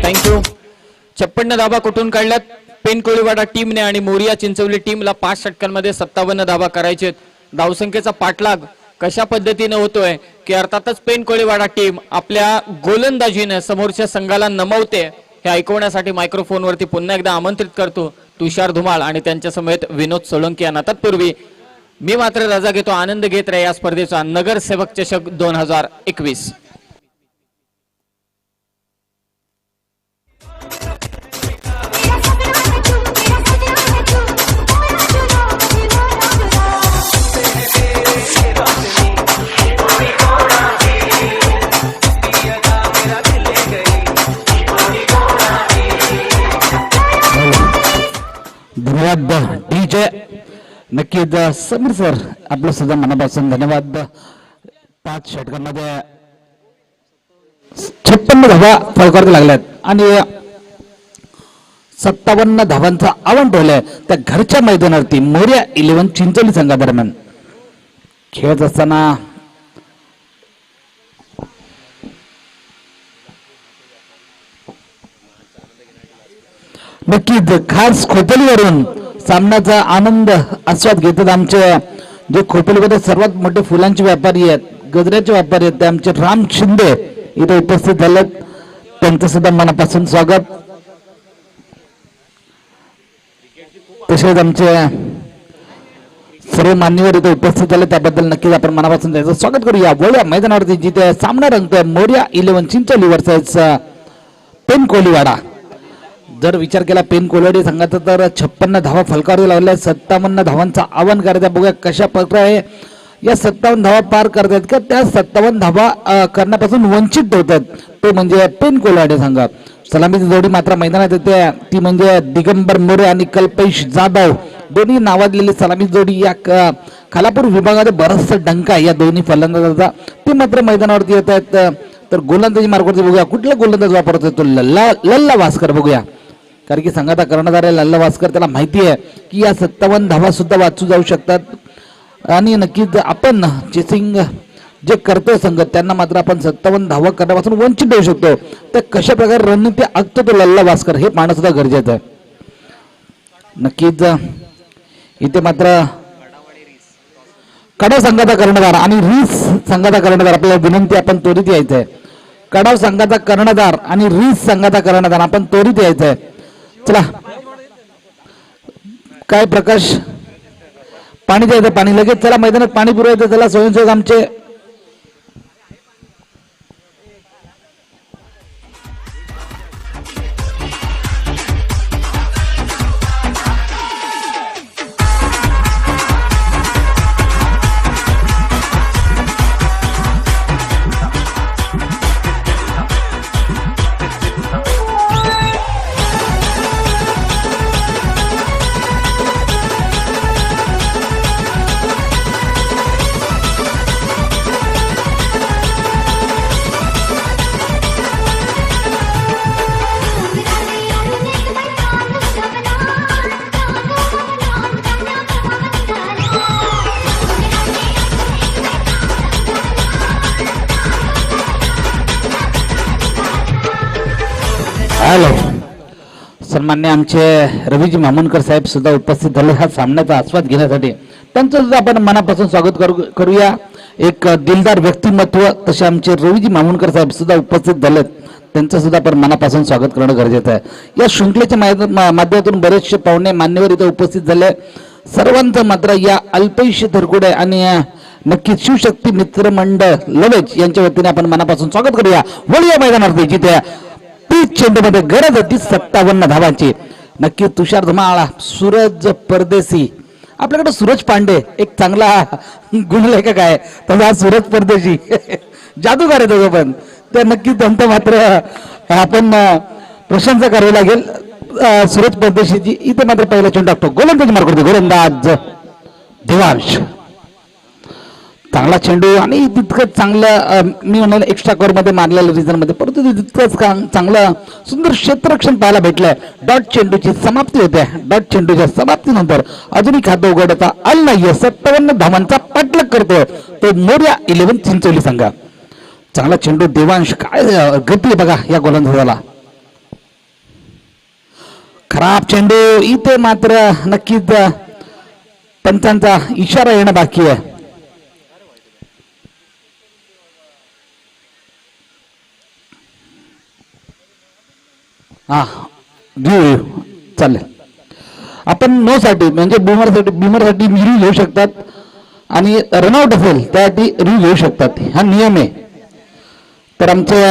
Thank you. 56 धाबा कुठून काढल्यात पेन कोळीवाडा टीमने आणि मोरिया चिंचवली टीमला 5 षटकांमध्ये 57 धाबा करायचे. धावसंख्येचा पाठलाग कशा पद्धतीने होतोय की अर्थातच पेन कोळीवाडा टीम आपल्या गोलंदाजीने समोरच्या संघाला नमवते हे ऐकवण्यासाठी मायक्रोफोनवरती पुन्हा एकदा आमंत्रित करतो तुषार धुमाळ आणि त्यांच्या समेत विनोद सोळंकी यांना. तत्पूर्वी मी मात्र रजा घेतो. आनंद घेत राहा या स्पर्धेचा नगरसेवक चषक 2021. धन्यवाद डीजे. नक्कीच समीर सर आपलं सुद्धा मनापासून धन्यवाद. 5 षटकांमध्ये 56 धावा फलकावरती लागल्यात आणि 57 धावांचा आव्हान ठेवलंय त्या घरच्या मैदानावरती मोर्या 11 चिंचोली संघादरम्यान खेळत असताना. नक्कीच खास खोपोलीवरून सामन्याचा आनंद आस्वाद घेतात आमचे जे खोपोलीमध्ये सर्वात मोठे फुलांचे व्यापारी आहेत, गजऱ्याचे व्यापारी आहेत, ते आमचे राम शिंदे इथे उपस्थित झालेत. त्यांचं सुद्धा मनापासून स्वागत. तसेच आमचे सर्व मान्यवर इथे उपस्थित झाले त्याबद्दल नक्कीच आपण मनापासून त्याचं स्वागत करूया. वळूया मैदानावरती जिथे सामना रंगतोय मोर्या 11 चिंचोली वर्सेस पेन कोळीवाडा. जर विचार केला पेन कोळीवाडा संघाचा तर 56 धावा फलकावर लावल्या. 57 धावांचं आव्हान करायचं. बघूया कशा प्रकारे या 57 धावा पार करतात का त्या 57 धावा करण्यापासून वंचित ठेवतात ते म्हणजे पेन कोळीवाडा संघ. सलामीची जोडी मात्र मैदानात येते ती म्हणजे दिगंबर मोरे आणि कल्पेश जाधव. दोन्ही नावाजलेली सलामी जोडी या खालापूर विभागामध्ये बराचसा डंका या दोन्ही फलंदाजांचा ते मात्र मैदानावरती येत आहेत. तर गोलंदाजी मार्गावरती बघूया कुठला गोलंदाज वापरतोय तो लल्ला वास्कर. बघूया कारण की संघाचा कर्णधार आहे लल्ला वास्कर. त्याला माहिती आहे की या 57 धावा सुद्धा वाचू जाऊ शकतात आणि नक्कीच आपण चेसिंग जे करतोय संघ त्यांना मात्र आपण 57 धावा करण्यापासून वंचित देऊ शकतो. तर कशा प्रकारे रणनीती आखतो तो लल्ला वास्कर हे पाहणं सुद्धा गरजेचं आहे. नक्कीच इथे मात्र कडाव संघाचा कर्णधार आणि रीस संघाचा कर्णधार आपल्याला विनंती आपण त्वरित यायचंय. कडाव संघाचा कर्णधार आणि रीस संघाचा कर्णधार आपण त्वरित यायचंय. चला काय प्रकाश पाणी द्यायचं पाणी लगेच चला मैदानात पाणी पुरवायचं. चला स्वयंसेवक आमचे सन्मान्य आमचे रवीजी मामुनकर साहेब सुद्धा उपस्थित झाले हा सामन्याचा आस्वाद घेण्यासाठी. त्यांचं सुद्धा आपण मनापासून स्वागत करूया. एक दिलदार व्यक्तिमत्व तसे आमचे रवीजी मामुनकर साहेब सुद्धा उपस्थित झालेत. त्यांचं सुद्धा आपण मनापासून स्वागत करणं गरजेचं आहे. या शृंखलेच्या माध्यमातून बरेचसे पाहुणे मान्यवर इथे उपस्थित झाले. सर्वांचं मात्र या अल्पेश धरकुडे आणि नक्कीच शिवशक्ती मित्र मंडळ लवेज यांच्या वतीने आपण मनापासून स्वागत करूया. वळूया मैदानावरती जिथे चेंडूमध्ये गरज होती 57 धावांची. नक्की तुषार धुमाळ, सूरज परदेशी, आपल्याकडे सूरज पांडे एक चांगला गुणलेखक आहे तसा सूरज परदेशी जादूगार आहे दोघं पण ते नक्कीच त्यांचं मात्र आपण प्रशंसा करावी लागेल. सूरज परदेशीची इथे मात्र पहिला चेंडू टाकतो गोलंदाज मार्ग करतो गोलंदाज देवांश. चांगला चांगला चेंडू आणि तितकंच चांगलं मी म्हणाल एक्स्ट्रा कव्हर मध्ये मारलेलं रिझन मध्ये, परंतु तितकंच चांगलं सुंदर क्षेत्ररक्षण पाहायला भेटलंय. डॉट चेंडूची समाप्ती होते. डॉट चेंडूच्या समाप्तीनंतर अजूनही खातं उघडता आलं नाहीये. 57 धावांचा पाठलाग करतोय तो मोरया 11 चिंचोली संघ. चांगला चेंडू देवांश, काय गती आहे बघा या गोलंदाजाला. खराब चेंडू, इथे मात्र नक्कीच पंचांचा इशारा येणं बाकी आहे. हा घेऊ चालेल. आपण नो साठी म्हणजे बिमरसाठी रिव्ह्यू घेऊ शकतात आणि रनआउट असेल त्यासाठी रिव्ह्यू घेऊ शकतात, हा नियम आहे. तर आमचे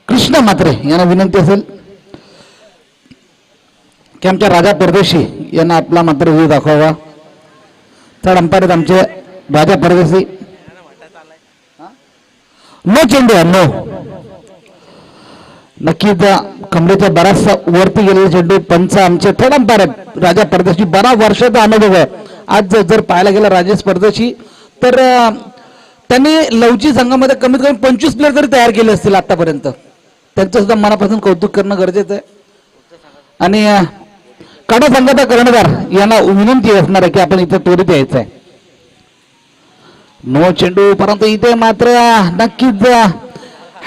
कृष्णा म्हात्रे यांना विनंती असेल की आमच्या राजा परदेशी यांना आपला मात्र रिव्ह्यू दाखवावा. तर अंपायर आहेत आमचे राजा परदेशी. नो चेंडू आहे, नो. नक्कीच कमरेच्या बराचसा वरती गेलेला चेंडू. पंच आमचे थर्ड अंपायर आहेत राजा परदेशी. 12 वर्षाचा अनुभव आहे. आज जर पाहायला गेला राजेश परदेशी तर त्यांनी लवची संघामध्ये कमीत कमी 25 प्लेयर तरी तयार केले असतील आतापर्यंत. त्यांचं सुद्धा मनापासून कौतुक करणं गरजेचं आहे. आणि कडा संघाचा कर्णधार यांना विनंती असणार आहे की आपण इथे त्वरित यायचं आहे. नो चेंडू, परंतु इथे मात्र नक्कीच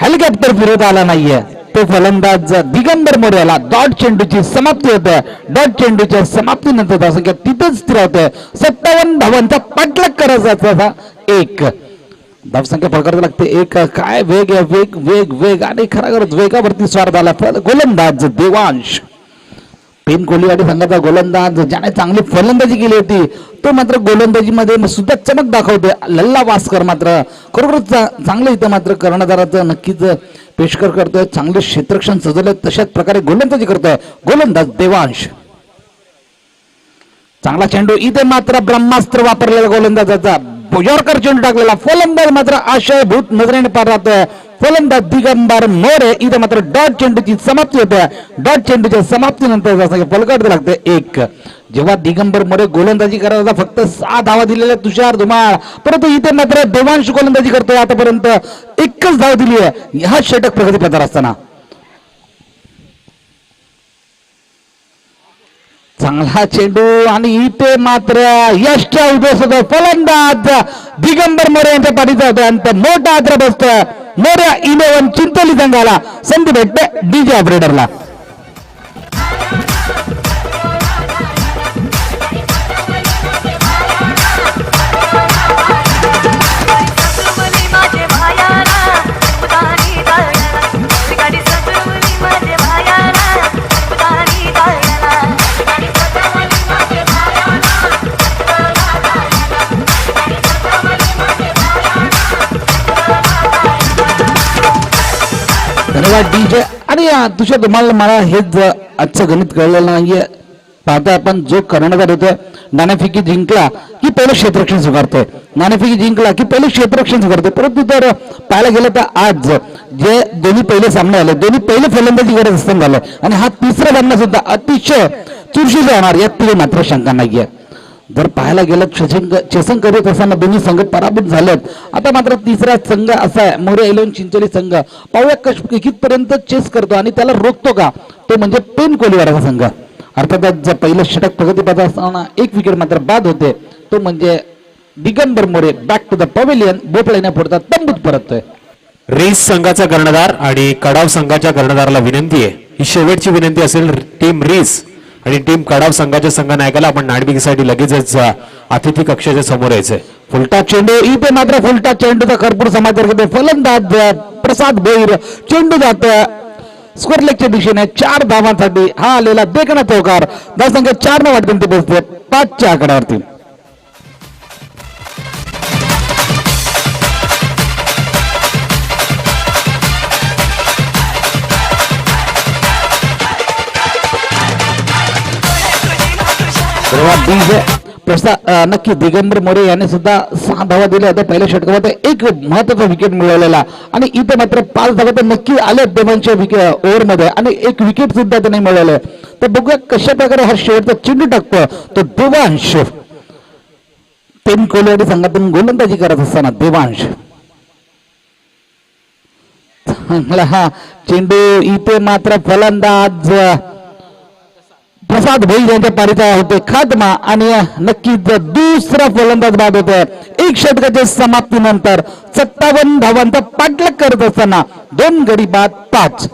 हेलिकॉप्टर फिरत आला नाहीये. तो फलंदाज दिगंबर मोरेला डॉट चेंडूची समाप्ती होते. डॉट चेंडूच्या समाप्तीनंतर धावसंख्या तिथेच स्थिर होते. 57 धावांचा पाठलाग करायचा एक धावसंख्या पकडता लागते एक. काय वेग आहे, वेग वेग वेग आणि खरोखरच वेगावरती स्वार झाला गोलंदाज देवांश. पेन कोहलीवाडी संघाचा गोलंदाज ज्याने चांगली फलंदाजी केली होती तो मात्र गोलंदाजीमध्ये सुद्धा चमक दाखवते. लल्ला वास्कर मात्र खरोखरच चांगलं इथं मात्र कर्णधाराचं नक्कीच पेशकर करतोय. चांगले क्षेत्ररक्षण सजवले तशाच प्रकारे गोलंदाजी करतोय गोलंदाज देवांश. चांगला चेंडू, इथे मात्र ब्रह्मास्त्र वापरलेला गोलंदाजाचा यॉर्कर चेंडू टाकलेला. फलंदाज मात्र आशयभूत नजरेने पार राहतोय फलंदाज दिगंबर मोरे. इथे मात्र डॉट चेंडूची समाप्ती होते. डॉट चेंडूच्या समाप्तीनंतर पलकाडते लागते एक. जेव्हा दिगंबर मोरे गोलंदाजी करायला फक्त 6 धावा दिलेल्या तुषार धुमाळ, परंतु इथे मात्र देवांश गोलंदाजी करतोय. आतापर्यंत 1च धाव दिली आहे हा षटक प्रगतीपथावर असताना. चांगला चेंडू आणि इथे मात्र यशच्या उद्देश होतो. फलंदाज दिगंबर मोरे यांच्या पाठीचा होता आणि मोठा आदर बसतोय मोर्या 11 चिंचोली संघाला. संधी भेटते डीजे ऑपरेटरला. धन्यवाद डीजे. आणि तुझ्या तुम्हाला मला हेच आजचं गणित कळलेलं नाहीये. पाहता आपण जो कर्णधार होतोय नाणेफेकी जिंकला की पहिले क्षेत्ररक्षण स्वीकारतोय, नाणेफेकी जिंकला की पहिले क्षेत्ररक्षण स्वीकारतोय. परंतु जर पाहायला गेलं तर आज जे दोन्ही पहिले सामने आले दोन्ही पहिले फलंदाजी करत असताना झालं आणि हा तिसरा सामना सुद्धा अतिशय चुरशीचा होणार यात तिथे मात्र शंका नाहीये. जर पाहायला गेलं चेसिंग करीत असताना दोन्ही संघ पराभूत झालेत. आता मात्र तिसरा संघ असा आहे मोरे 11 चिंचोली संघ. पाहूया कितपर्यंत चेस करतो आणि त्याला रोखतो का, तो म्हणजे पेन कोहलीवाडाचा संघ. अर्थातच जर पहिलं षटक प्रगतीपथावर असताना 1 विकेट मात्र बाद होते, तो म्हणजे Digambar More back to the pavilion बोपळ्याने फोडतात तंबूत परततोय. रेस संघाचा कर्णधार आणि कडाव संघाच्या कर्णधाराला विनंती आहे, ही शेवटची विनंती असेल. टीम रेस आणि टीम कडाव संघाच्या संघनायकाला आपण नाणेफेकीसाठी लगेचच अतिथी कक्षाच्या समोर यायचंय. फुलटा चेंडू, इथे मात्र फुलटा चेंडूचा भरपूर समाचार घेतो फलंदाज प्रसाद भोईर. चेंडू जात स्कोर लेगच्या दिशेने 4 धावांसाठी हा आलेला देखणा चौकार. धावसंख्या 4 ने वाढते ते पोहोचते 5च्या आकड्यावरती. नक्की दिगंबर मोरे यांनी सुद्धा 6 धावा दिल्या होत्या पहिल्या षटकामध्ये. एक महत्वाचा विकेट मिळवलेला आणि इथे मात्र 5 धावा तर नक्की आले देवांच्या ओव्हरमध्ये आणि 1 विकेट सुद्धा त्यांनी मिळवले. तर बघूया कशा प्रकारे हा शेवटचा चेंडू टाकतो तो देवांश. पेन कोल्हाडी संघातून गोलंदाजी करत असताना देवांश, चांगला हा चेंडू, इथे मात्र फलंदाज प्रसाद भोई यांच्या पारीचा होते खात्मा आणि नक्कीच दुसरा फलंदाज बाद होतोय. एक षटकाच्या समाप्तीनंतर 57 धावांचा पाठलाग करत असताना 2 गडी बाद 5.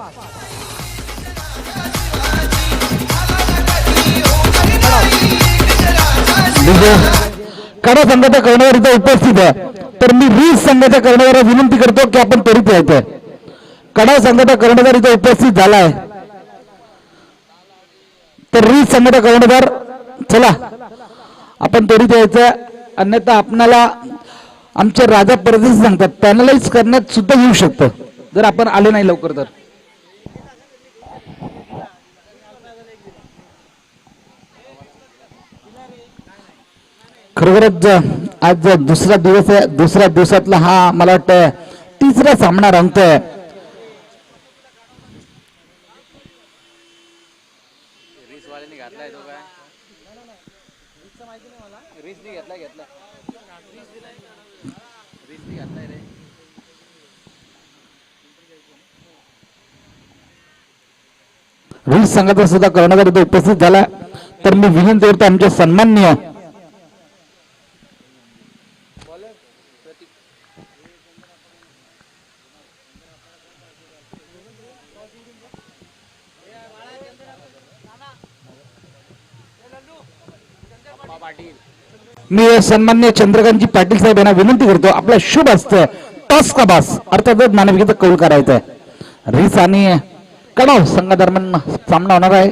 कडा संघाच्या कर्णधार इथे उपस्थित आहे, तर मी रीस संघाच्या कर्णधाराला विनंती करतो की आपण त्वरित यायचंय. कडा संघाचा कर्णधार इथे उपस्थित झालाय, तर रीस संघाचा कर्णधार चला आपण त्वरित यायचं, अन्यथा आपणाला आमचे राजा परदेशी सांगतात पॅनलाइज करण्यात सुद्धा येऊ शकतं जर आपण आले नाही लवकर तर. खरोखरच आज दुसरा दिवस आहे, दुसऱ्या दिवसातला हा मला वाटतं तिसरा सामना रंगतोय. रीस संघाचा सुद्धा कर्णधार इथे उपस्थित झाला, तर मी विनंती करतो आमच्या सन्माननीय मी सन्मान्य चंद्रकांतजी पाटील साहेब यांना विनंती करतो आपला शुभ असतं टॉस का बास अर्थातच नाणेफेकीचा कौल करायचा आहे. रीस आणि कडाव संघादरम्यान सामना होणार आहे.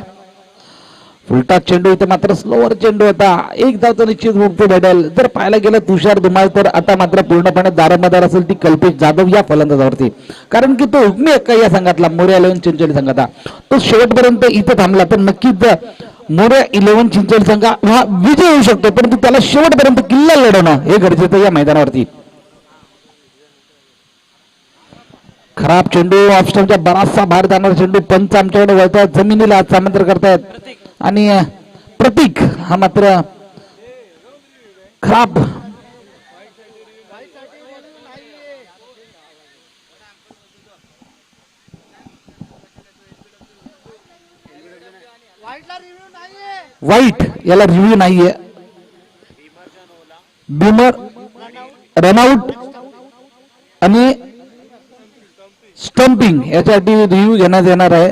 उलटा चेंडू इथे मात्र स्लोवर चेंडू होता, एक धाव तर निश्चित मुक्त भेटेल. जर पाहायला गेलं तुषार धुमाळ तर आता मात्र पूर्णपणे दारोमदार असेल ती कल्पेश जाधव या फलंदाजावरती, कारण की तो हुकमी हक्क या संघातला मोरे 11 चिंचोली संघाचा तो शेवटपर्यंत इथे थांबला तर नक्कीच मोरे 11 चिंचोली संघ हा विजय होऊ शकतो, परंतु त्याला शेवटपर्यंत किल्ला लढवणं हे गरजेचं या मैदानावरती. खराब चेंडू ऑफस्टॉपच्या बराचसा बाहेर जाणारा चेंडू पंच आमच्याकडे वळतायत, जमिनीला सामंत्र करतायत आणि प्रतीक हा मात्र खराब वाईट याला रिव्ह्यू नाहीये. बिमर रनआउट आणि स्टंपिंग यासाठी रिव्ह्यू घेण्यात येणार आहे.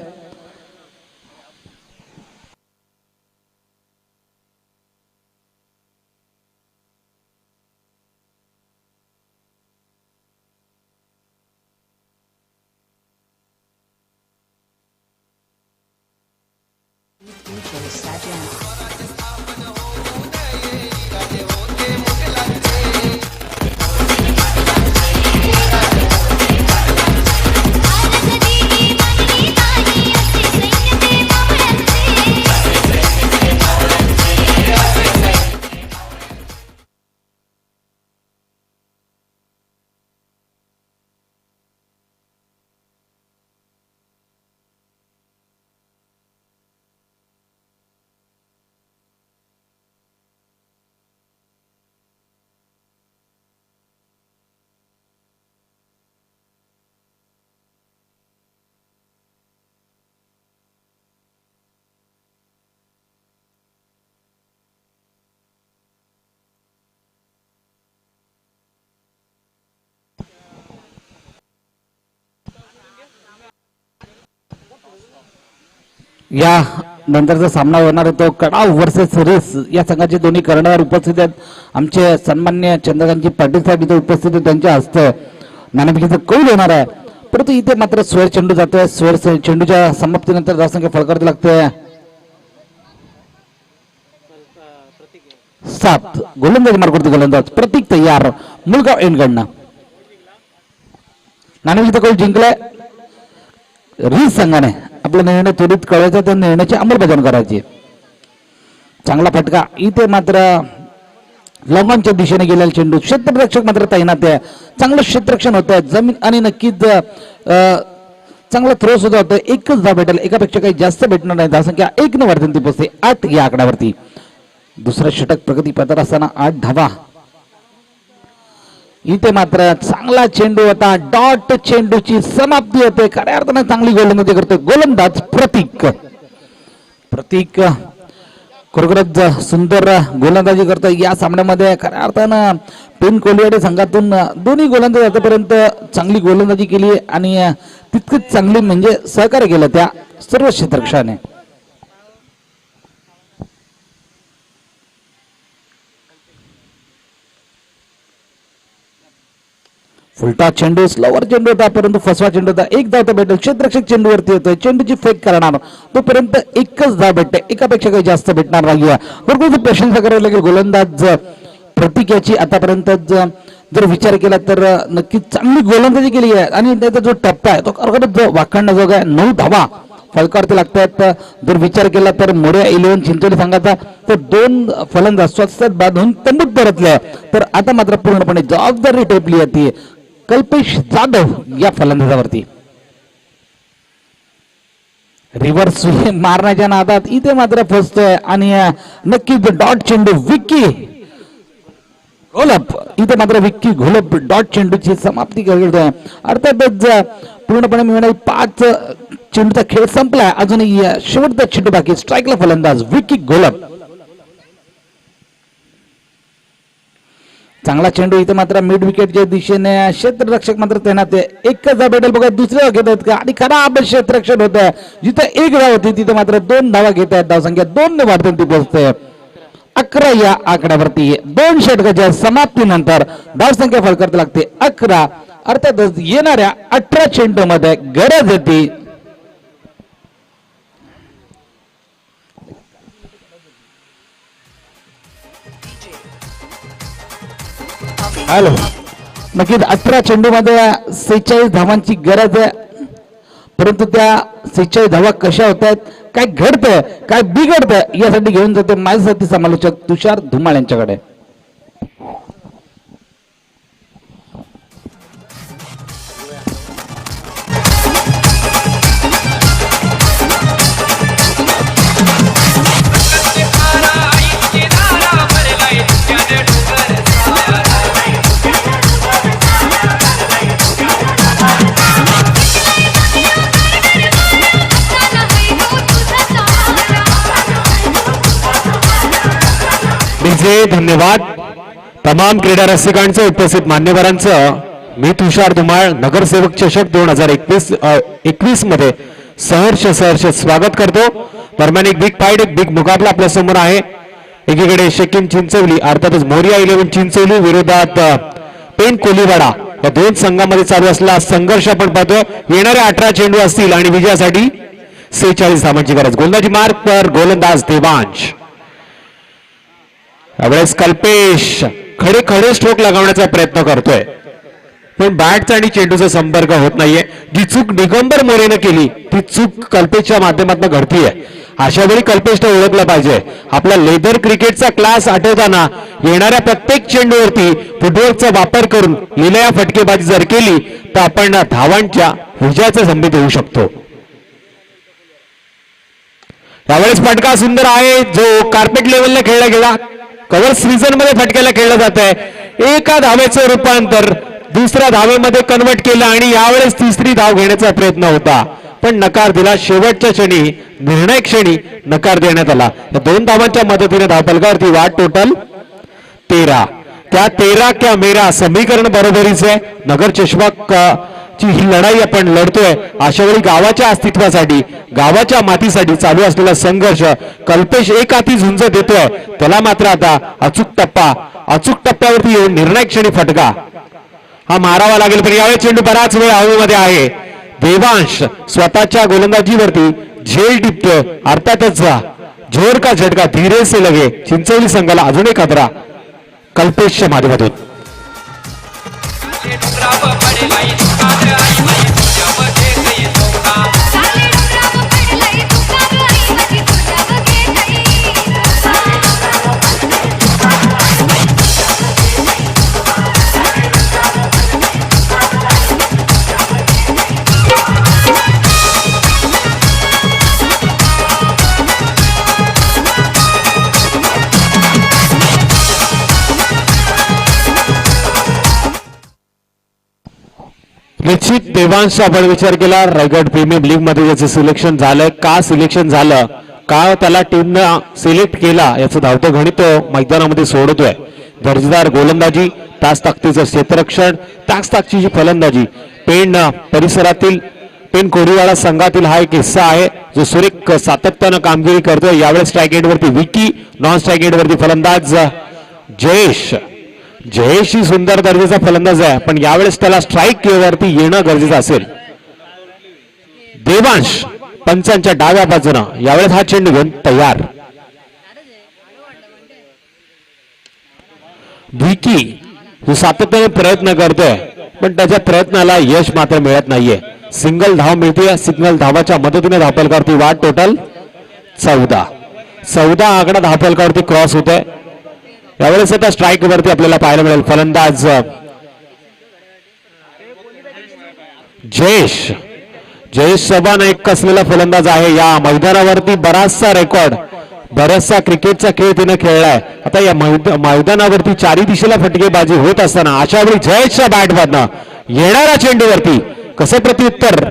या नंतरचा सामना होणार आहे तो कडाव वर्सेस रेस या संघाचे दोन्ही कर्णधार उपस्थित आहेत. आमचे सन्मान्य चंद्रकांतजी पाटील साहेब इथे उपस्थित आहेत, त्यांच्या हस्ते नाणेफेकीचा कौल होणार आहे. परंतु इथे मात्र स्वेर चेंडू जातोय, स्वेर चेंडूच्या समाप्तीनंतर धावसंख्या फलकावरती लागते 7. गोलंदाज मार्गावरती गोलंदाज प्रतीक तयार मुलगाव एंडकडनं. नाणेफेकीचा कौल जिंकलाय रीस संघाने. आपला निर्णय त्वरित कळवायचा, त्या निर्णयाची अंमलबजावणी करायची. चांगला फटका इथे मात्र लॉंगॉनच्या दिशेने गेलेला चेंडू, क्षेत्ररक्षक मात्र तैनात आहे, चांगलं क्षेत्ररक्षण होत आहे जमीन आणि नक्कीच चांगला थ्रो सुद्धा होतं. एकच धाव भेटेल, एकापेक्षा काही जास्त भेटणार नाही. धावसंख्या 1 न वर्धनती पोहोचते 8 या आकड्यावरती. दुसरा षटक प्रगती पथावर असताना 8 धावा इथे मात्र चांगला चेंडू होता, डॉट चेंडूची समाप्ती होते. खऱ्या अर्थानं चांगली गोलंदाजी करतोय गोलंदाज प्रतीक खरोखरच सुंदर गोलंदाजी करतोय या सामन्यामध्ये. खऱ्या अर्थानं पेन कोलिवाडे संघातून दोन्ही गोलंदाज आतापर्यंत चांगली गोलंदाजी केली आणि तितकीच चांगली म्हणजे सहकार्य केलं त्या सर्व क्षेत्ररक्षकाने. फुलटा चेंडू स्लोवर चेंडू होता परंतु फसवा चेंडू होता. एक धाव तर भेटेल, क्षेत्ररक्षक चेंडूवरती येतोय, चेंडूची फेक करणार तोपर्यंत एकच धाव भेटते, एकापेक्षा काही जास्त भेटणार नाहीये. बरोबर प्रशंसा करावी लागेल गोलंदाज प्रतीक याची. आतापर्यंत जर विचार केला तर नक्की चांगली गोलंदाजी केली आहे आणि त्याचा जो टप्पा आहे तो खरोखरच वाखाणण्याजोगा आहे. 9 धावा फलकावरती लागतात. जर विचार केला तर मोरया 11 चिंचोली संघाचा तर 2 फलंदाज स्वस्तात बाद होऊन तंबूत परतले. तर आता मात्र पूर्णपणे जबाबदारी टेपली जाते कल्पेश जाधव या फलंदाजावरती. रिव्हर्स मारण्याच्या नादात इथे मात्र फसतोय आणि नक्कीच डॉट चेंडू विक्की घोलप इथे मात्र विक्की घोलप डॉट चेंडूची समाप्ती करतोय. अर्थातच पूर्णपणे मिळणारी 5 चेंडूचा खेळ संपलाय, अजूनही शेवटचा चेंडू बाकी. स्ट्राईकला फलंदाज विक्की घोलप. चांगला चेंडू इथे मात्र मिड विकेटच्या दिशेने क्षेत्ररक्षक मात्र तैनात आहे. एकच धाव भेटेल बघा, दुसऱ्या घेत आहेत का आणि खराब क्षेत्ररक्षण होत आहे. जिथे 1 धाव होती तिथे मात्र 2 धावा घेत आहेत. धावसंख्या 2 ने वाढून ती पोहोचते 11 या आकड्यावरती. 2 षटकाच्या समाप्तीनंतर धावसंख्या फलकावरती लागते 11. अर्थातच येणाऱ्या 18 चेंडू मध्ये गरज येते हॅलो नक्कीच 18 चेंडू मध्ये 46 धावांची गरज आहे. परंतु त्या 46 धावा कशा होत आहेत, काय घडतंय, काय बिघडतंय यासाठी घेऊन जाते माझ्यासाठी समालोचक तुषार धुमाळ यांच्याकडे. धन्यवाद तमाम क्रीडा रसिकांचं, उपस्थित मान्यवरांचं. मी तुषार धुमाळ नगरसेवक चषक 2021 मध्ये सहर्ष स्वागत करतो. दरम्यान एक बिग फाईट, एक बिग मुकाबला आपल्या समोर आहे. एकीकडे शेकिम चिंचवली अर्थातच मोरिया 11 चिंचवली विरोधात पेन कोलीवाडा या 2 संघामध्ये चालू असलेला संघर्ष आपण पाहतोय. येणारे 18 चेंडू असतील आणि विजयासाठी 46 धावांची गरज. गोलंदाजी मार्क पर गोलंदाज देवांश. यावेळेस कल्पेश खडे स्ट्रोक लगावण्याचा प्रयत्न करतोय पण बॅटचा आणि चेंडूचा संपर्क होत नाहीये. जी चूक दिगंबर मोरेनं केली ती चूक कल्पेशच्या माध्यमातून घडतीये. अशा वेळी कल्पेशला ओळखलं पाहिजे. आपला लेदर क्रिकेटचा क्लास आठवताना येणाऱ्या प्रत्येक चेंडूवरती फुटवर्कचा वापर करून लिलया फटकेबाजी जर केली तर आपण धावांच्या विजयाचा संभीत होऊ शकतो. यावेळेस फटका सुंदर आहे जो कार्पेट लेवलला खेळला गेला. कव्हर्स रिजन मध्ये फटक्याला खेळलं जात आहे. एका धावेचं रूपांतर दुसऱ्या धावेमध्ये कन्वर्ट केलं आणि यावेळेस 3री धाव घेण्याचा प्रयत्न होता पण नकार दिला. शेवटच्या क्षणी निर्णय क्षणी नकार देण्यात आला. या 2 धावांच्या मदतीने धावफलकावरती वाढ टोटल 13. त्या 13 क्या मेरा समीकरण बरोबरीचे नगर चषक ची ही लढाई आपण लढतोय. अशा वेळी गावाच्या अस्तित्वासाठी गावाच्या मातीसाठी चालू असलेला संघर्ष कल्पेश एक हाती झुंज देतोय. त्याला मात्र आता अचूक टप्प्यावरती येऊन निर्णय क्षणी फटका हा मारावा लागेल. पण यावेळी चेंडू बराच वेळ हवेमध्ये आहे. देवांश स्वतःच्या गोलंदाजीवरती झेल टिपतोय. अर्थातच जोर का झटका धीरे से लगे. चिंचवली संघाला अजून एक खतरा कल्पेशच्या माध्यमातून. निश्चित देवांश आपण विचार केला रायगड प्रीमियम लीग मध्ये ज्याचं सिलेक्शन झालं, का सिलेक्शन झालं, का त्याला टीमनं सिलेक्ट केला याचं धावतं गणित मैदानामध्ये सोडतोय. दर्जेदार गोलंदाजी, तास ताकदीचं क्षेत्ररक्षण, तास ताकदीची फलंदाजी, पेण परिसरातील पेण कोरीवाडा संघातील हा एक हिस्सा आहे जो सुरेख सातत्यानं कामगिरी करतोय. यावेळेस स्ट्राईक एंडवरती विकी, नॉन स्ट्राईक एंडवरती फलंदाज जयेश. जयेश ही सुंदर दर्जाचा फलंदाज आहे, पण यावेळेस त्याला स्ट्राईक वरती येणं गरजेचं असेल. देवांश पंचांच्या डाव्या बाजूनं यावेळेस हा चेंडू घेऊन तयार. विकी जो सातत्याने प्रयत्न करतोय, पण त्याच्या प्रयत्नाला यश मात्र मिळत नाहीये. सिंगल धाव मिळते. सिंगल धावाच्या मदतीने धावफलकावरती वाढ. टोटल 14 आकडा धावफलकावरती क्रॉस होतोय. यावेळेस आता स्ट्राईक वरती आपल्याला पाहायला मिळेल फलंदाज जयेश. जयेश सबान एक कसलेला फलंदाज आहे. या मैदानावरती बराचसा क्रिकेटचा खेळ तिने खेळलाय. आता या मैदानावरती चारी दिशेला फटकेबाजी होत असताना अशा वेळी जयेशच्या बॅटमधनं येणाऱ्या चेंडूवरती कसं प्रत्युत्तर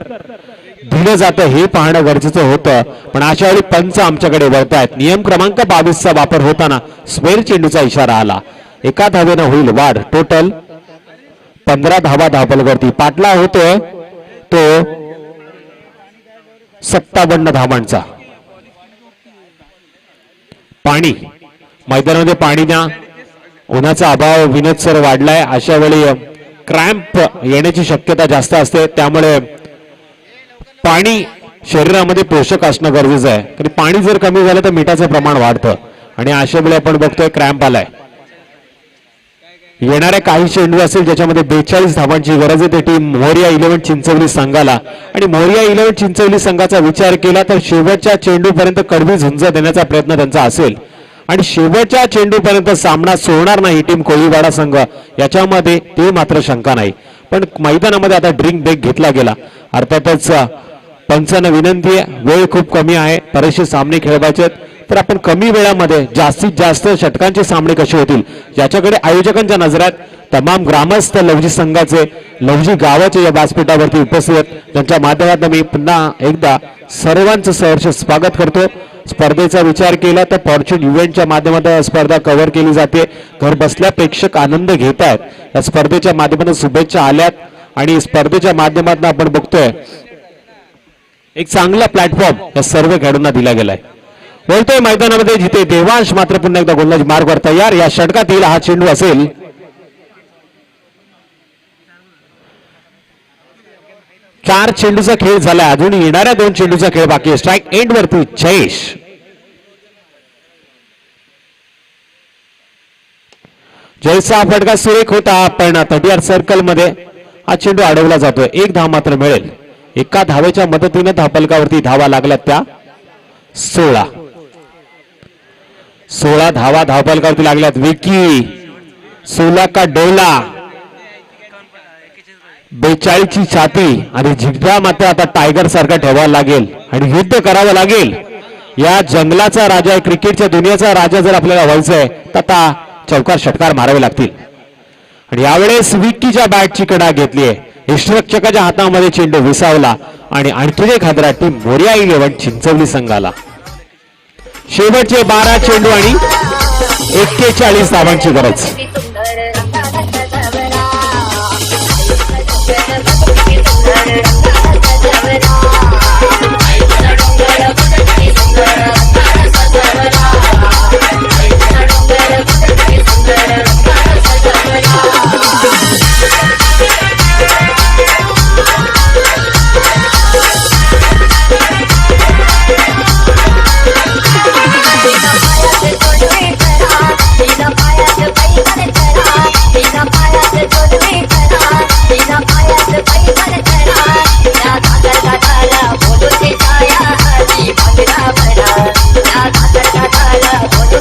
दिलं जातं हे पाहणं गरजेचं होतं. पण अशा वेळी पंच आमच्याकडे वळतायत. नियम क्रमांक 22चा वापर होताना स्क्वेअर चेंडूचा इशारा आला. एका धावेनं होईल वाढ. टोटल 15 धावा धावफलकावरती. पाटला होतोय तो 57 धावांचा. पाणी मैदानामध्ये पाणी द्या. उन्हाचा अभाव विनोद सर वाढलाय. अशा वेळी क्रॅम्प येण्याची शक्यता जास्त असते. त्यामुळे पाणी शरीरामध्ये पोषक असणं गरजेचं आहे. कारण पाणी जर कमी झालं तर मिठाचं प्रमाण वाढतं आणि अशा वेळी आपण बघतोय क्रॅम्प आलाय. येणाऱ्या काही चेंडू असेल ज्याच्यामध्ये 42 धावांची गरज आहे. ते टीम मोरिया 11 चिंचवली संघाला. आणि मोरिया 11 चिंचवली संघाचा विचार केला तर शेवटच्या चेंडूपर्यंत कडवी झुंज देण्याचा प्रयत्न त्यांचा असेल आणि शेवटच्या चेंडूपर्यंत सामना सोडणार नाही टीम कोळीवाडा संघ याच्यामध्ये ते मात्र शंका नाही. पण मैदानामध्ये आता ड्रिंक ब्रेक घेतला गेला. अर्थातच पंचांना विनंती आहे, वेळ खूप कमी आहे, बरेचसे सामने खेळवायचे तर आपण कमी वेळामध्ये जास्तीत जास्त षटकांचे सामने कसे होतील याच्याकडे आयोजकांच्या नजरात तमाम ग्रामस्थ लवजी संघाचे लवजी गावाचे या व्यासपीठावरती उपस्थित आहेत. त्यांच्या माध्यमातून मी पुन्हा एकदा सर्वांचं सहर्ष स्वागत करतो. स्पर्धेचा विचार केला तर फॉर्च्यून इव्हेंटच्या माध्यमातून स्पर्धा कव्हर केली जाते. घर बसल्या प्रेक्षक आनंद घेत आहेत. या स्पर्धेच्या माध्यमातून शुभेच्छा आल्यात आणि स्पर्धेच्या माध्यमातून आपण बघतोय एक चांगला प्लॅटफॉर्म या सर्व खेळाडूंना दिला गेलाय. बोलतोय मैदानामध्ये जिथे देवांश मात्र पुन्हा एकदा गोलंदाजी मार्गवर तयार. या षटकातील हा चेंडू असेल 4 चेंडूचा खेळ झाला. अजून येणाऱ्या 2 चेंडूचा खेळ बाकी आहे. स्ट्राईक एंड वरती जयेश. जयेशचा फटका सुरेख होता पण 30 सर्कल मध्ये हा चेंडू अडवला जातोय. 1 धाव मात्र मिळेल. एका धावेच्या मदतीने धावफलकावरती धावा लागल्यात त्या 16 धावा धावफलकावरती लागल्यात. विकी 16 का डोला 42 ची छाती आणि जिद्दा मात्र आता टायगर सारखा ठेवावा लागेल आणि युद्ध करावं लागेल. या जंगलाचा राजा आहे, क्रिकेटच्या दुनियाचा राजा जर आपल्याला व्हायचंय तर आता चौकार षटकार मारावे लागतील. आणि यावेळेस विकीच्या बॅटची कडा घेतली आहे. यष्टिरक्षकाच्या हातामध्ये चेंडू विसावला आणि आणखी एक हादरा टीम मोरिया 11 चिंचवली संघाला. शेवटचे 12 चेंडू आणि 41 धावांची गरज.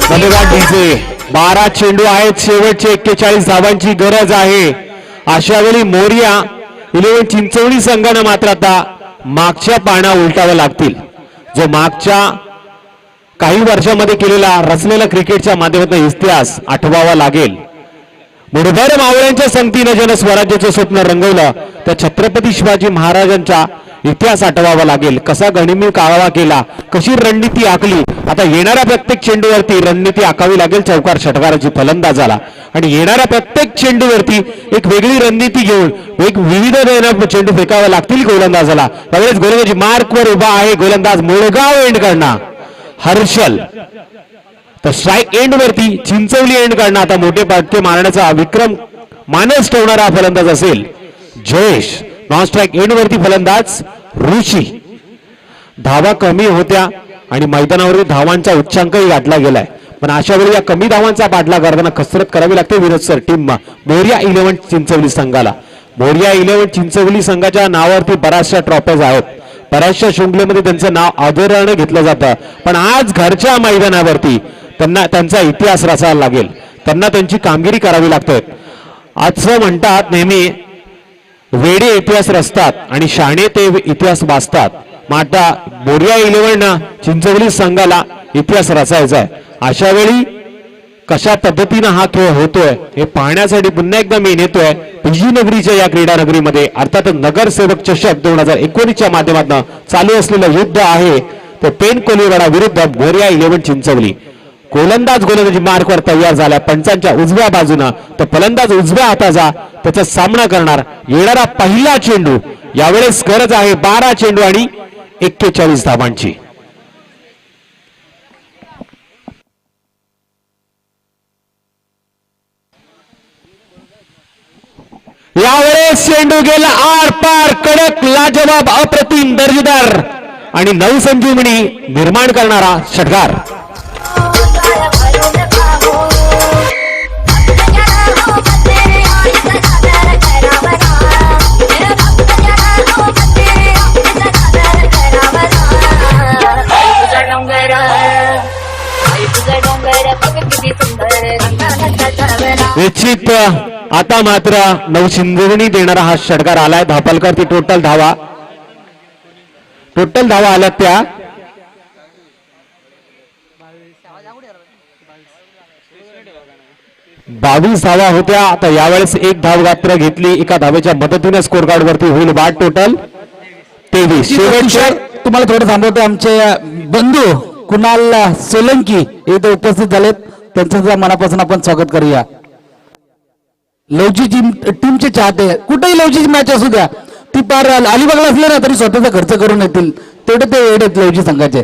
धन्यवाद डीजे. 12 चेंडू आहेत. शेवटचे 41 धावांची गरज आहे. अशा वेळी मोरिया 11 चिंचवली संघानं मात्र आता मागच्या पाना उलटाव्या लागतील. जो मागच्या काही वर्षामध्ये केलेला रचलेला क्रिकेटच्या माध्यमातून इतिहास आठवावा लागेल. मुठभर मावळ्यांच्या संगतीनं ज्यानं स्वराज्याचं स्वप्न रंगवलं त्या छत्रपती शिवाजी महाराजांचा इतिहास आठवावा लागेल. कसा गनिमी काळवा केला, कशी रणनीती आखली. आता येणाऱ्या प्रत्येक चेंडूवरती रणनीती आखावी लागेल चौकार षटकाराची फलंदाजाला. आणि येणाऱ्या प्रत्येक चेंडूवरती एक वेगळी रणनीती घेऊन एक विविध चेंडू फेकावे लागतील गोलंदाजाला. त्यावेळेस गोलंदाजी मार्कवर उभा आहे गोलंदाज मुळगाव एंडकडनं हर्षल. तर स्ट्राईक एंड वरती चिंचवली एंड कडनं आता मोठे फटके मारण्याचा विक्रम मानस ठेवणारा फलंदाज असेल जयेश. नॉन स्ट्राईक एंड वरती फलंदाज ऋषी. धावा कमी होत्या आणि मैदानावरती धावांचा उच्चांकही गाठला गेलाय. पण अशा वेळी या कमी धावांचा पाठला करताना कसरत करावी लागते विरोध सर टीम मोरिया 11 चिंचवली संघाला. मोरिया 11 चिंचवली संघाच्या नावावरती बऱ्याचशा ट्रॉफीज आहेत. बऱ्याचशा शृंखलेमध्ये त्यांचं नाव आदराने घेतलं जातं. पण आज घरच्या मैदानावरती त्यांना त्यांचा इतिहास रचायला लागेल. त्यांना त्यांची कामगिरी करावी लागते. असं म्हणतात नेहमी वेडे इतिहास रचतात आणि शाणे ते इतिहास वाचतात. मग आता मोरिया 11 चिंचवली संघाला इतिहास रचायचा आहे. अशा वेळी कशा पद्धतीनं हा खेळ होतोय हे पाहण्यासाठी पुन्हा एकदा मी नेतोय पिजी नगरीच्या या क्रीडा नगरीमध्ये. अर्थात नगरसेवक चषक 2019च्या माध्यमातून चालू असलेलं युद्ध आहे ते पेन कोलीवाडा विरुद्ध मोरिया 11 चिंचवली. गोलंदाजी मार्कवर तयार झाला पंचांच्या उजव्या बाजूनं. तर फलंदाज उजव्या हाताचा त्याचा सामना करणार. येणारा पहिला चेंडू यावेळेस गरज आहे 12 चेंडू आणि 41 धावांची. यावेळेस चेंडू गेला आर पार कडक लाजवाब अप्रतिम दर्जेदार आणि नवसंजीवनी निर्माण करणारा षटकार. निश्चित आता मात्र नवसंजीवनी देणारा हा षटकार आलाय. धापलकर ती टोटल धावा आल्यात त्या 22 धावा होत्या. आता यावेळेस एक धाव गात्र घेतली. एका धावेच्या मदतीने स्कोर कार्ड वरती होईल बाद टोटल 23. शेवटचे तुम्हाला थोडं थांबवतो. आमचे बंधू कुणाल सोलंकी इथे उपस्थित झालेत. त्यांचं सुद्धा मनापासून आपण स्वागत करूया. लवची टीमचे चाहते कुठेही लवची मॅच असू द्या ती पार अलिबागला असले ना तरी स्वतःचा खर्च करून येतील. तेवढे ते एवढेच लवची संघाचे.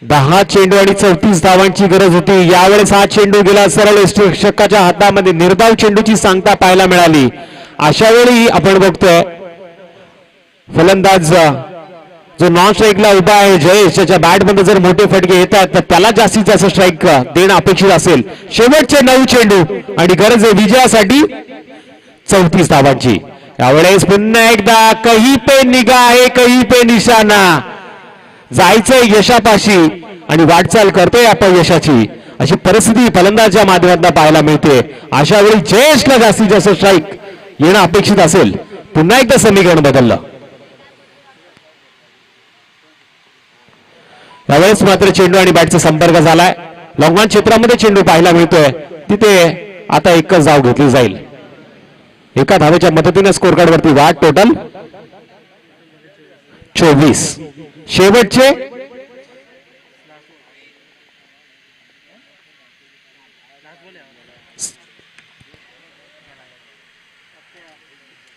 10 चेंडू आणि 34 धावांची गरज होती. यावेळेस हा चेंडू गेला सरळ षटकाच्या हातामध्ये. निर्धाव चेंडूची सांगता पाहायला मिळाली. अशा वेळी आपण बघतोय फलंदाज जो नॉन स्ट्राईकला उभा आहे जयेश त्याच्या बॅटमध्ये जर मोठे फटके येतात तर त्याला जास्तीत जास्त स्ट्राईक देणं अपेक्षित असेल. शेवटचे 9 चेंडू आणि गरज आहे विजयासाठी 34 धावांची. यावेळेस पुन्हा एकदा कही पे निगाह आहे कही पे निशाणा. जायचंय यशापाशी आणि वाटचाल करतोय आपण यशाची अशी परिस्थिती फलंदाजच्या माध्यमातून पाहायला मिळते. अशा वेळी जयेशला जास्तीत जास्त स्ट्राईक येणं अपेक्षित असेल. पुन्हा एकदा समीकरण बदललं. यावेळेस मात्र चेंडू आणि बॅटचा संपर्क झालाय. लॉंगॉन क्षेत्रामध्ये चेंडू पाहायला मिळतोय. तिथे आता एकच धाव घेतली जाईल. एका धावेच्या मदतीने स्कोर कार्ड वरती वाढ टोटल 24. शेवटचे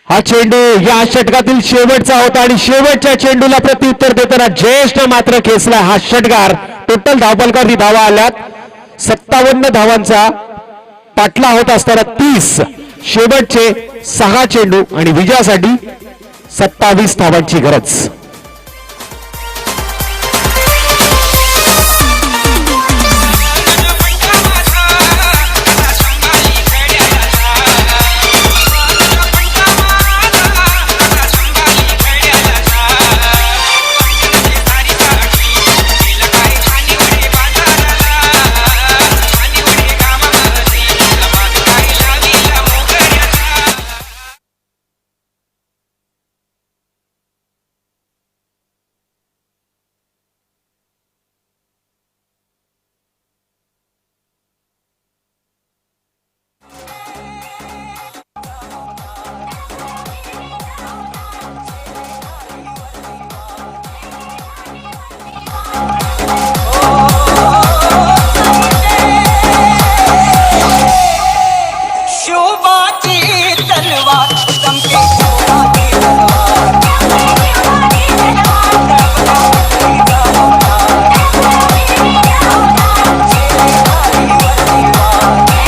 हा चेंडू या षटकातील शेवटचा होता आणि शेवटच्या चेंडूला प्रत्युत्तर देताना जयेश मात्र खेचला हा षटकार. टोटल धावफलकावर ही धावा आल्यात 57 धावांचा पाठला होत असताना 30. शेवटचे 6 चेंडू आणि विजयासाठी 27 धावांची गरज. तलवार चमके सोना की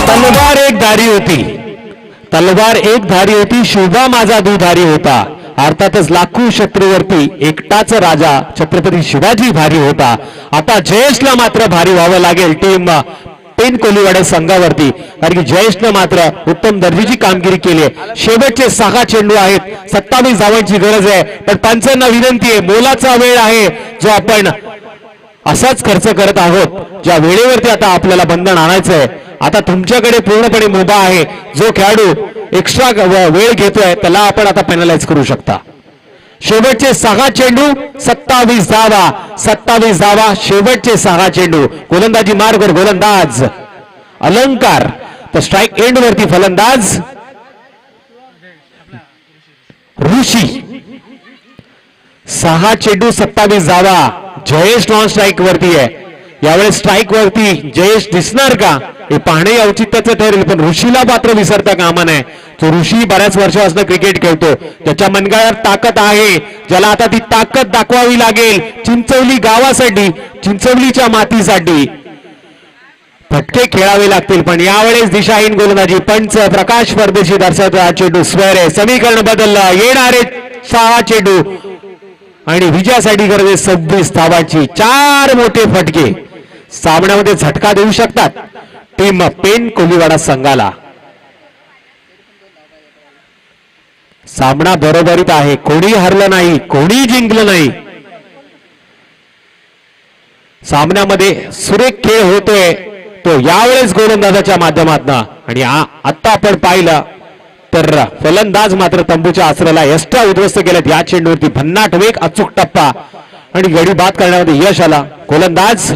तलवार तलवार एक धारी होती, तलवार एक धारी होती, शिवबा माझा दुधारी होता. अर्थातच लाखो शत्रूवरती एकटाच राजा छत्रपती शिवाजी भारी होता. आता जयेशला मात्र भारी व्हावं लागेल टीम पेन कोलीवाडा संघावरती, कारण की जयेशनं मात्र उत्तम दर्जाची कामगिरी केली आहे. शेवटचे 6 चेंडू आहेत, 27 धावांची गरज आहे. पण पंचांना विनंती आहे, मोलाचा वेळ आहे जो आपण असाच खर्च करत आहोत, ज्या वेळेवरती आता आपल्याला बंधन आणायचं आहे. आता तुमच्याकडे पूर्णपणे मुभा आहे. जो खेळाडू एक्स्ट्रा वेळ घेतोय त्याला आपण आता पेनलाइज करू शकता. शेवटचे 6 चेंडू, 27 धावा, 27 धावा, शेवटचे 6 चेंडू. गोलंदाजी मार्गवर गोलंदाज अलंकार, तर स्ट्राईक एंड वरती फलंदाज ऋषी. 6 चेंडू 27 धावा. जयेश नॉन स्ट्राईक वरती आहे. यावेळेस स्ट्राईक वरती जयेश दिसणार का हे पाहणे औचित्याचं ठरेल, पण ऋषीला मात्र विसरता कामा नये. तो ऋषी बऱ्याच वर्षापासून क्रिकेट खेळतो, त्याच्या मनगळ्यात ताकद आहे, ज्याला आता ती ताकद दाखवावी लागेल चिंचवली गावासाठी, चिंचवलीच्या मातीसाठी. फटके खेळावे लागतील, पण यावेळेस दिशाहीन गोलंदाजी. पंच प्रकाश परदेशी दर्शवतो हा चेंडू स्क्वेअर आहे. समीकरण बदललं, येणारे 6 चेंडू आणि विजयासाठी गरज आहे 26 धावांची. 4 मोठे फटके सामन्यामध्ये झटका देऊ शकतात टीम पेन कोलीवाडा संघाला. सामना बरोबरीत आहे, कोणी हरलं नाही, कोणी जिंकलं नाही. सामन्यामध्ये सुरेख खेळ होतोय तो यावेळेस गोलंदाजाच्या माध्यमातून. आणि आता आपण पाहिलं तर फलंदाज मात्र तंबूच्या आसराला एक्स्ट्रा उद्ध्वस्त केलेत. या चेंडूवरती भन्नाट वेग, अचूक टप्पा आणि गडी बाद करण्यामध्ये यश आला. गोलंदाज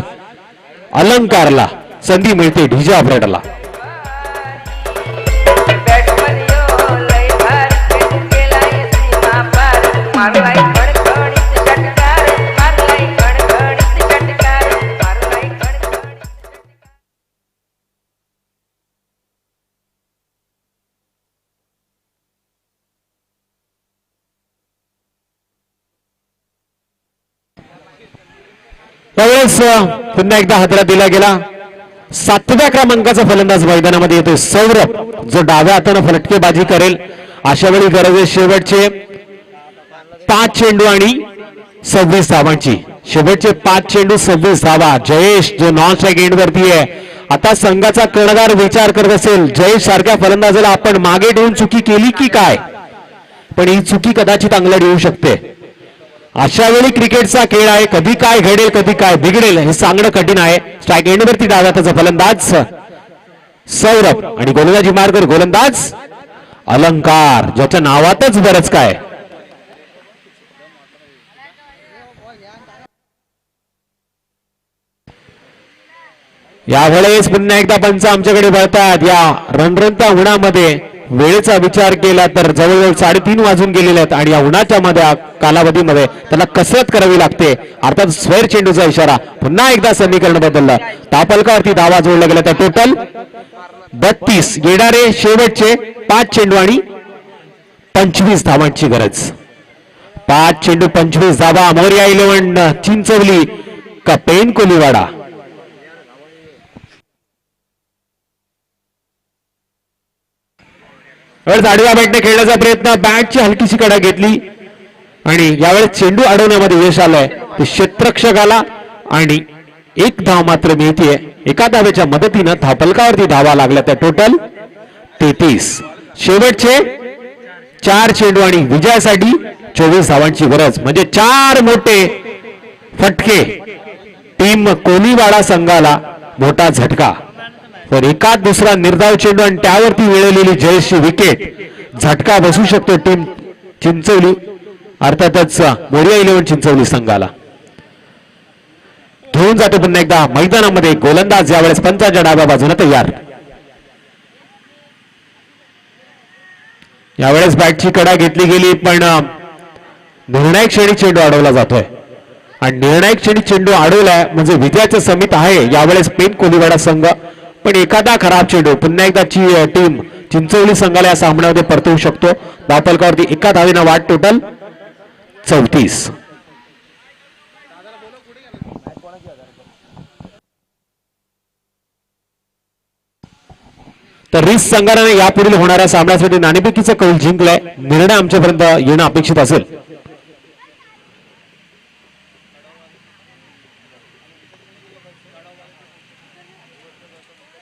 अलंकारला संधी मिळते ढिजा ऑपरेटरला. त्यावेळेस पुन्हा एकदा हादरा दिला गेला. 7व्या क्रमांकाचा फलंदाज मैदानामध्ये येतोय सौरभ, जो डाव्या हाताने फलटकेबाजी करेल. अशा वेळी गरज आहे शेवटचे 5 चेंडू आणि 26 धावांची. शेवटचे 5 चेंडू 26 धावा. जयेश जो नॉन स्ट्राईक एंड वरती आहे, आता संघाचा कर्णधार विचार करत असेल जयेश सारख्या फलंदाजाला आपण मागे ठेवून चुकी केली की काय, पण ही चुकी कदाचित अंगलट येऊ शकते. अशा वेळी क्रिकेटचा खेळ आहे, कधी काय घडेल कधी काय बिघडेल हे सांगणं कठीण आहे. स्ट्राईक एंड वरती डाव्या हाताचा फलंदाज सौरभ आणि गोलंदाजी मार्गवर गोलंदाज अलंकार, ज्याच्या नावातच बरंच काय. यावेळेस पुन्हा एकदा पंच आमच्याकडे वळतात. या रणरणत्या उन्हामध्ये वेळेचा विचार केला तर जवळजवळ 3:30 वाजून गेलेले आहेत आणि या उन्हाच्या मध्ये कालावधीमध्ये त्याला कसरत करावी लागते. अर्थात स्क्वेअर चेंडूचा इशारा. पुन्हा एकदा समीकरण बदललं. तापलकावरती धावा जोडला गेला तर टोटल 32. येणारे शेवटचे 5 चेंडू आणि 25 धावांची गरज. 5 चेंडू 25 धावा. मोरया 11 चिंचवली का पेन कोलीवाडा. आडव्या बॅटने खेळण्याचा प्रयत्न, बॅटची हलकीशी कडा घेतली आणि यावेळेस चेंडू अडवण्यामध्ये यश आलंय ते क्षेत्ररक्षकाला आणि 1 धाव मात्र मिळतीये. एका धावेच्या मदतीनं धापलकावरती धावा लागल्या त्या टोटल 33. शेवटचे 4 चेंडू आणि विजयासाठी 24 धावांची गरज. म्हणजे 4 मोठे फटके टीम कोलीवाडा संघाला. मोठा झटका. तर एकात दुसरा निर्धाव चेंडू आणि त्यावरती वेळलेली जयश्री विकेट. झटका बसू शकतो टीम चिंचवली, अर्थातच मोरया 11 चिंचवली संघाला. घेऊन जातो पुन्हा एकदा मैदानामध्ये गोलंदाज. यावेळेस पंचाच्या डाव्या बाजूला तयार. यावेळेस बॅटची कडा घेतली गेली पण निर्णायक क्षणी चेंडू अडवला जातोय आणि निर्णायक क्षणी चेंडू अडवलाय म्हणजे विजयाचं समित आहे यावेळेस पेन कोलीवाडा संघ. पण एखादा खराब चेंडू पुन्हा एकदा टीम चिंचवली संघाला या सामन्यामध्ये परतवू शकतो. धावफलकावरती एका धावेनं वाढ, टोटल 34. तर रिस संघाने यापुढील होणाऱ्या सामन्यासाठी नाणेफेकीचा कौल जिंकलाय. निर्णय आमच्यापर्यंत येणं अपेक्षित असेल.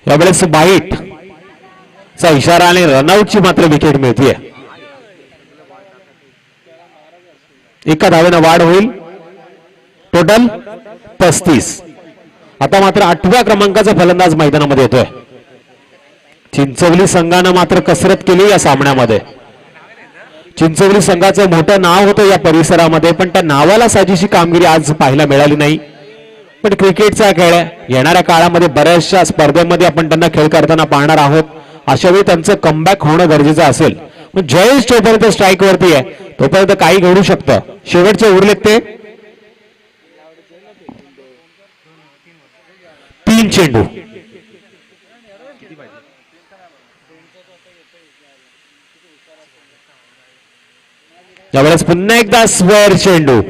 यावेळेस बाईट चा इशारा आणि रनआउटची मात्र विकेट मिळते. एका धावेनं वाढ होईल, टोटल 35. आता मात्र 8व्या क्रमांकाचा फलंदाज मैदानामध्ये येतोय. चिंचवली संघानं मात्र कसरत केली या सामन्यामध्ये. चिंचवली संघाचं मोठं नाव होतं या परिसरामध्ये, पण त्या नावाला साजेशी कामगिरी आज पाहायला मिळाली नाही. पण क्रिकेटचा खेळ आहे, येणाऱ्या काळामध्ये बऱ्याचशा स्पर्धेमध्ये आपण त्यांना खेळ करताना पाहणार आहोत. अशा वेळी त्यांचं कमबॅक होणं गरजेचं असेल. पण जयेश जोपर्यंत स्ट्राईक वरती आहे तोपर्यंत काही घडू शकतं. शेवटचे उरलेत ते 3 चेंडू. यावेळेस पुन्हा एकदा स्क्वेअर चेंडू.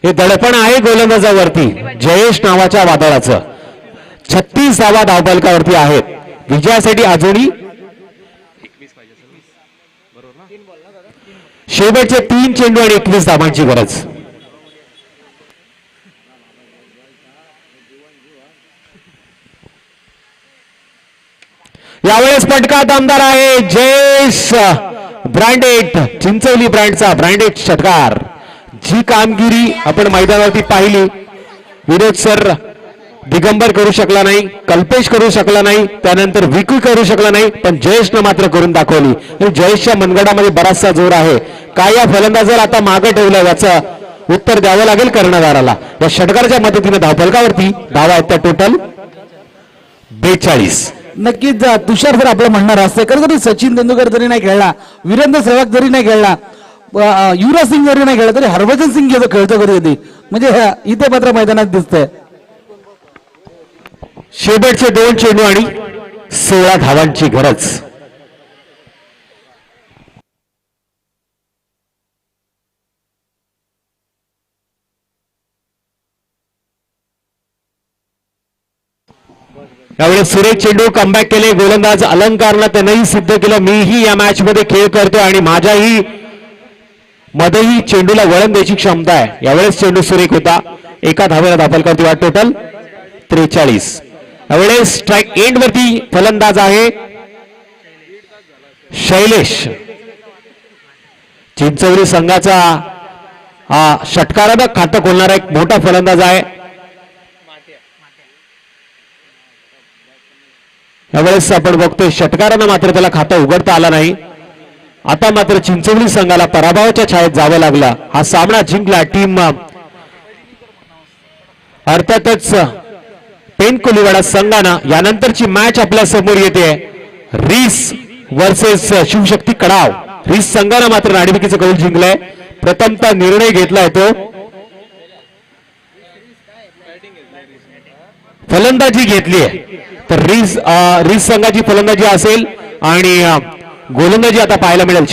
हे दडपण आहे गोलंदाजावरती जयेश नावाच्या वादळाचं. 36 धावा धावफलकावरती आहेत. विजयासाठी अजूनही शेवटचे 3 चेंडू आणि 21 धावांची गरज. यावेळेस फटका दमदार आहे. जयेश ब्रँडेड, चिंचवली ब्रँडचा ब्रँडेड षटकार. जी कामगिरी आपण मैदानावरती पाहिली, विनोद सर दिगंबर करू शकला नाही, कल्पेश करू शकला नाही, त्यानंतर विकू करू शकला नाही, पण जयेशनं मात्र करून दाखवली. जयेशच्या मनगडामध्ये बराचसा जोर आहे. काय या फलंदाजाला आता मागे ठेवलं याचं उत्तर द्यावं लागेल कर्णधाराला. या षटकाराच्या मदतीने धावफलकावरती धावा आहेत त्या टोटल 42. नक्कीच तुषार सर आपलं म्हणणार असतं, कधी कधी सचिन तेंडुलकर जरी नाही खेळला, वीरेंद्र सहवाग जरी नाही खेळला, युवराज सिंग जरी नाही खेळला, तरी हरभजन सिंग खेळतो कधी कधी. म्हणजे इथे मात्र मैदानात दिसतंय. शेवटचे 2 चेंडू आणि 16 धावांची गरज. यावेळेस सुरेख चेंडू कमबॅक केले. गोलंदाज अलंकारनं त्यांनाही सिद्ध केलं, मीही या मॅच मध्ये खेळ करतो आणि माझ्याही मध्येही चेंडूला वळण द्यायची क्षमता आहे. यावेळेस चेंडू सुरेख होता. एका धावेला धावफलकावरती वाट, टोटल 43. यावेळेस स्ट्राईक एंड वरती फलंदाज आहे शैलेश. चिंचवली संघाचा हा षटकारानं खातं खोलणारा एक मोठा फलंदाज आहे. यावेळेस आपण बघतोय षटकारानं मात्र त्याला खातं उघडता आला नाही. आता मात्र चिंचवली संघाला पराभवाच्या छायेत जावं लागलं. हा सामना जिंकला टीम अर्थातच पेन कोलीवाडा संघानं. यानंतरची मॅच आपल्या समोर येते, रिस वर्सेस शिवशक्ती कडाव. रिस संघानं मात्र नाणेफेकीचं कौल जिंकलंय. प्रथमतः निर्णय घेतलाय तो फलंदाजी घेतली आहे. तर रिस संघाची फलंदाजी असेल आणि गोलंदाजी आता पाहायला मिळेल.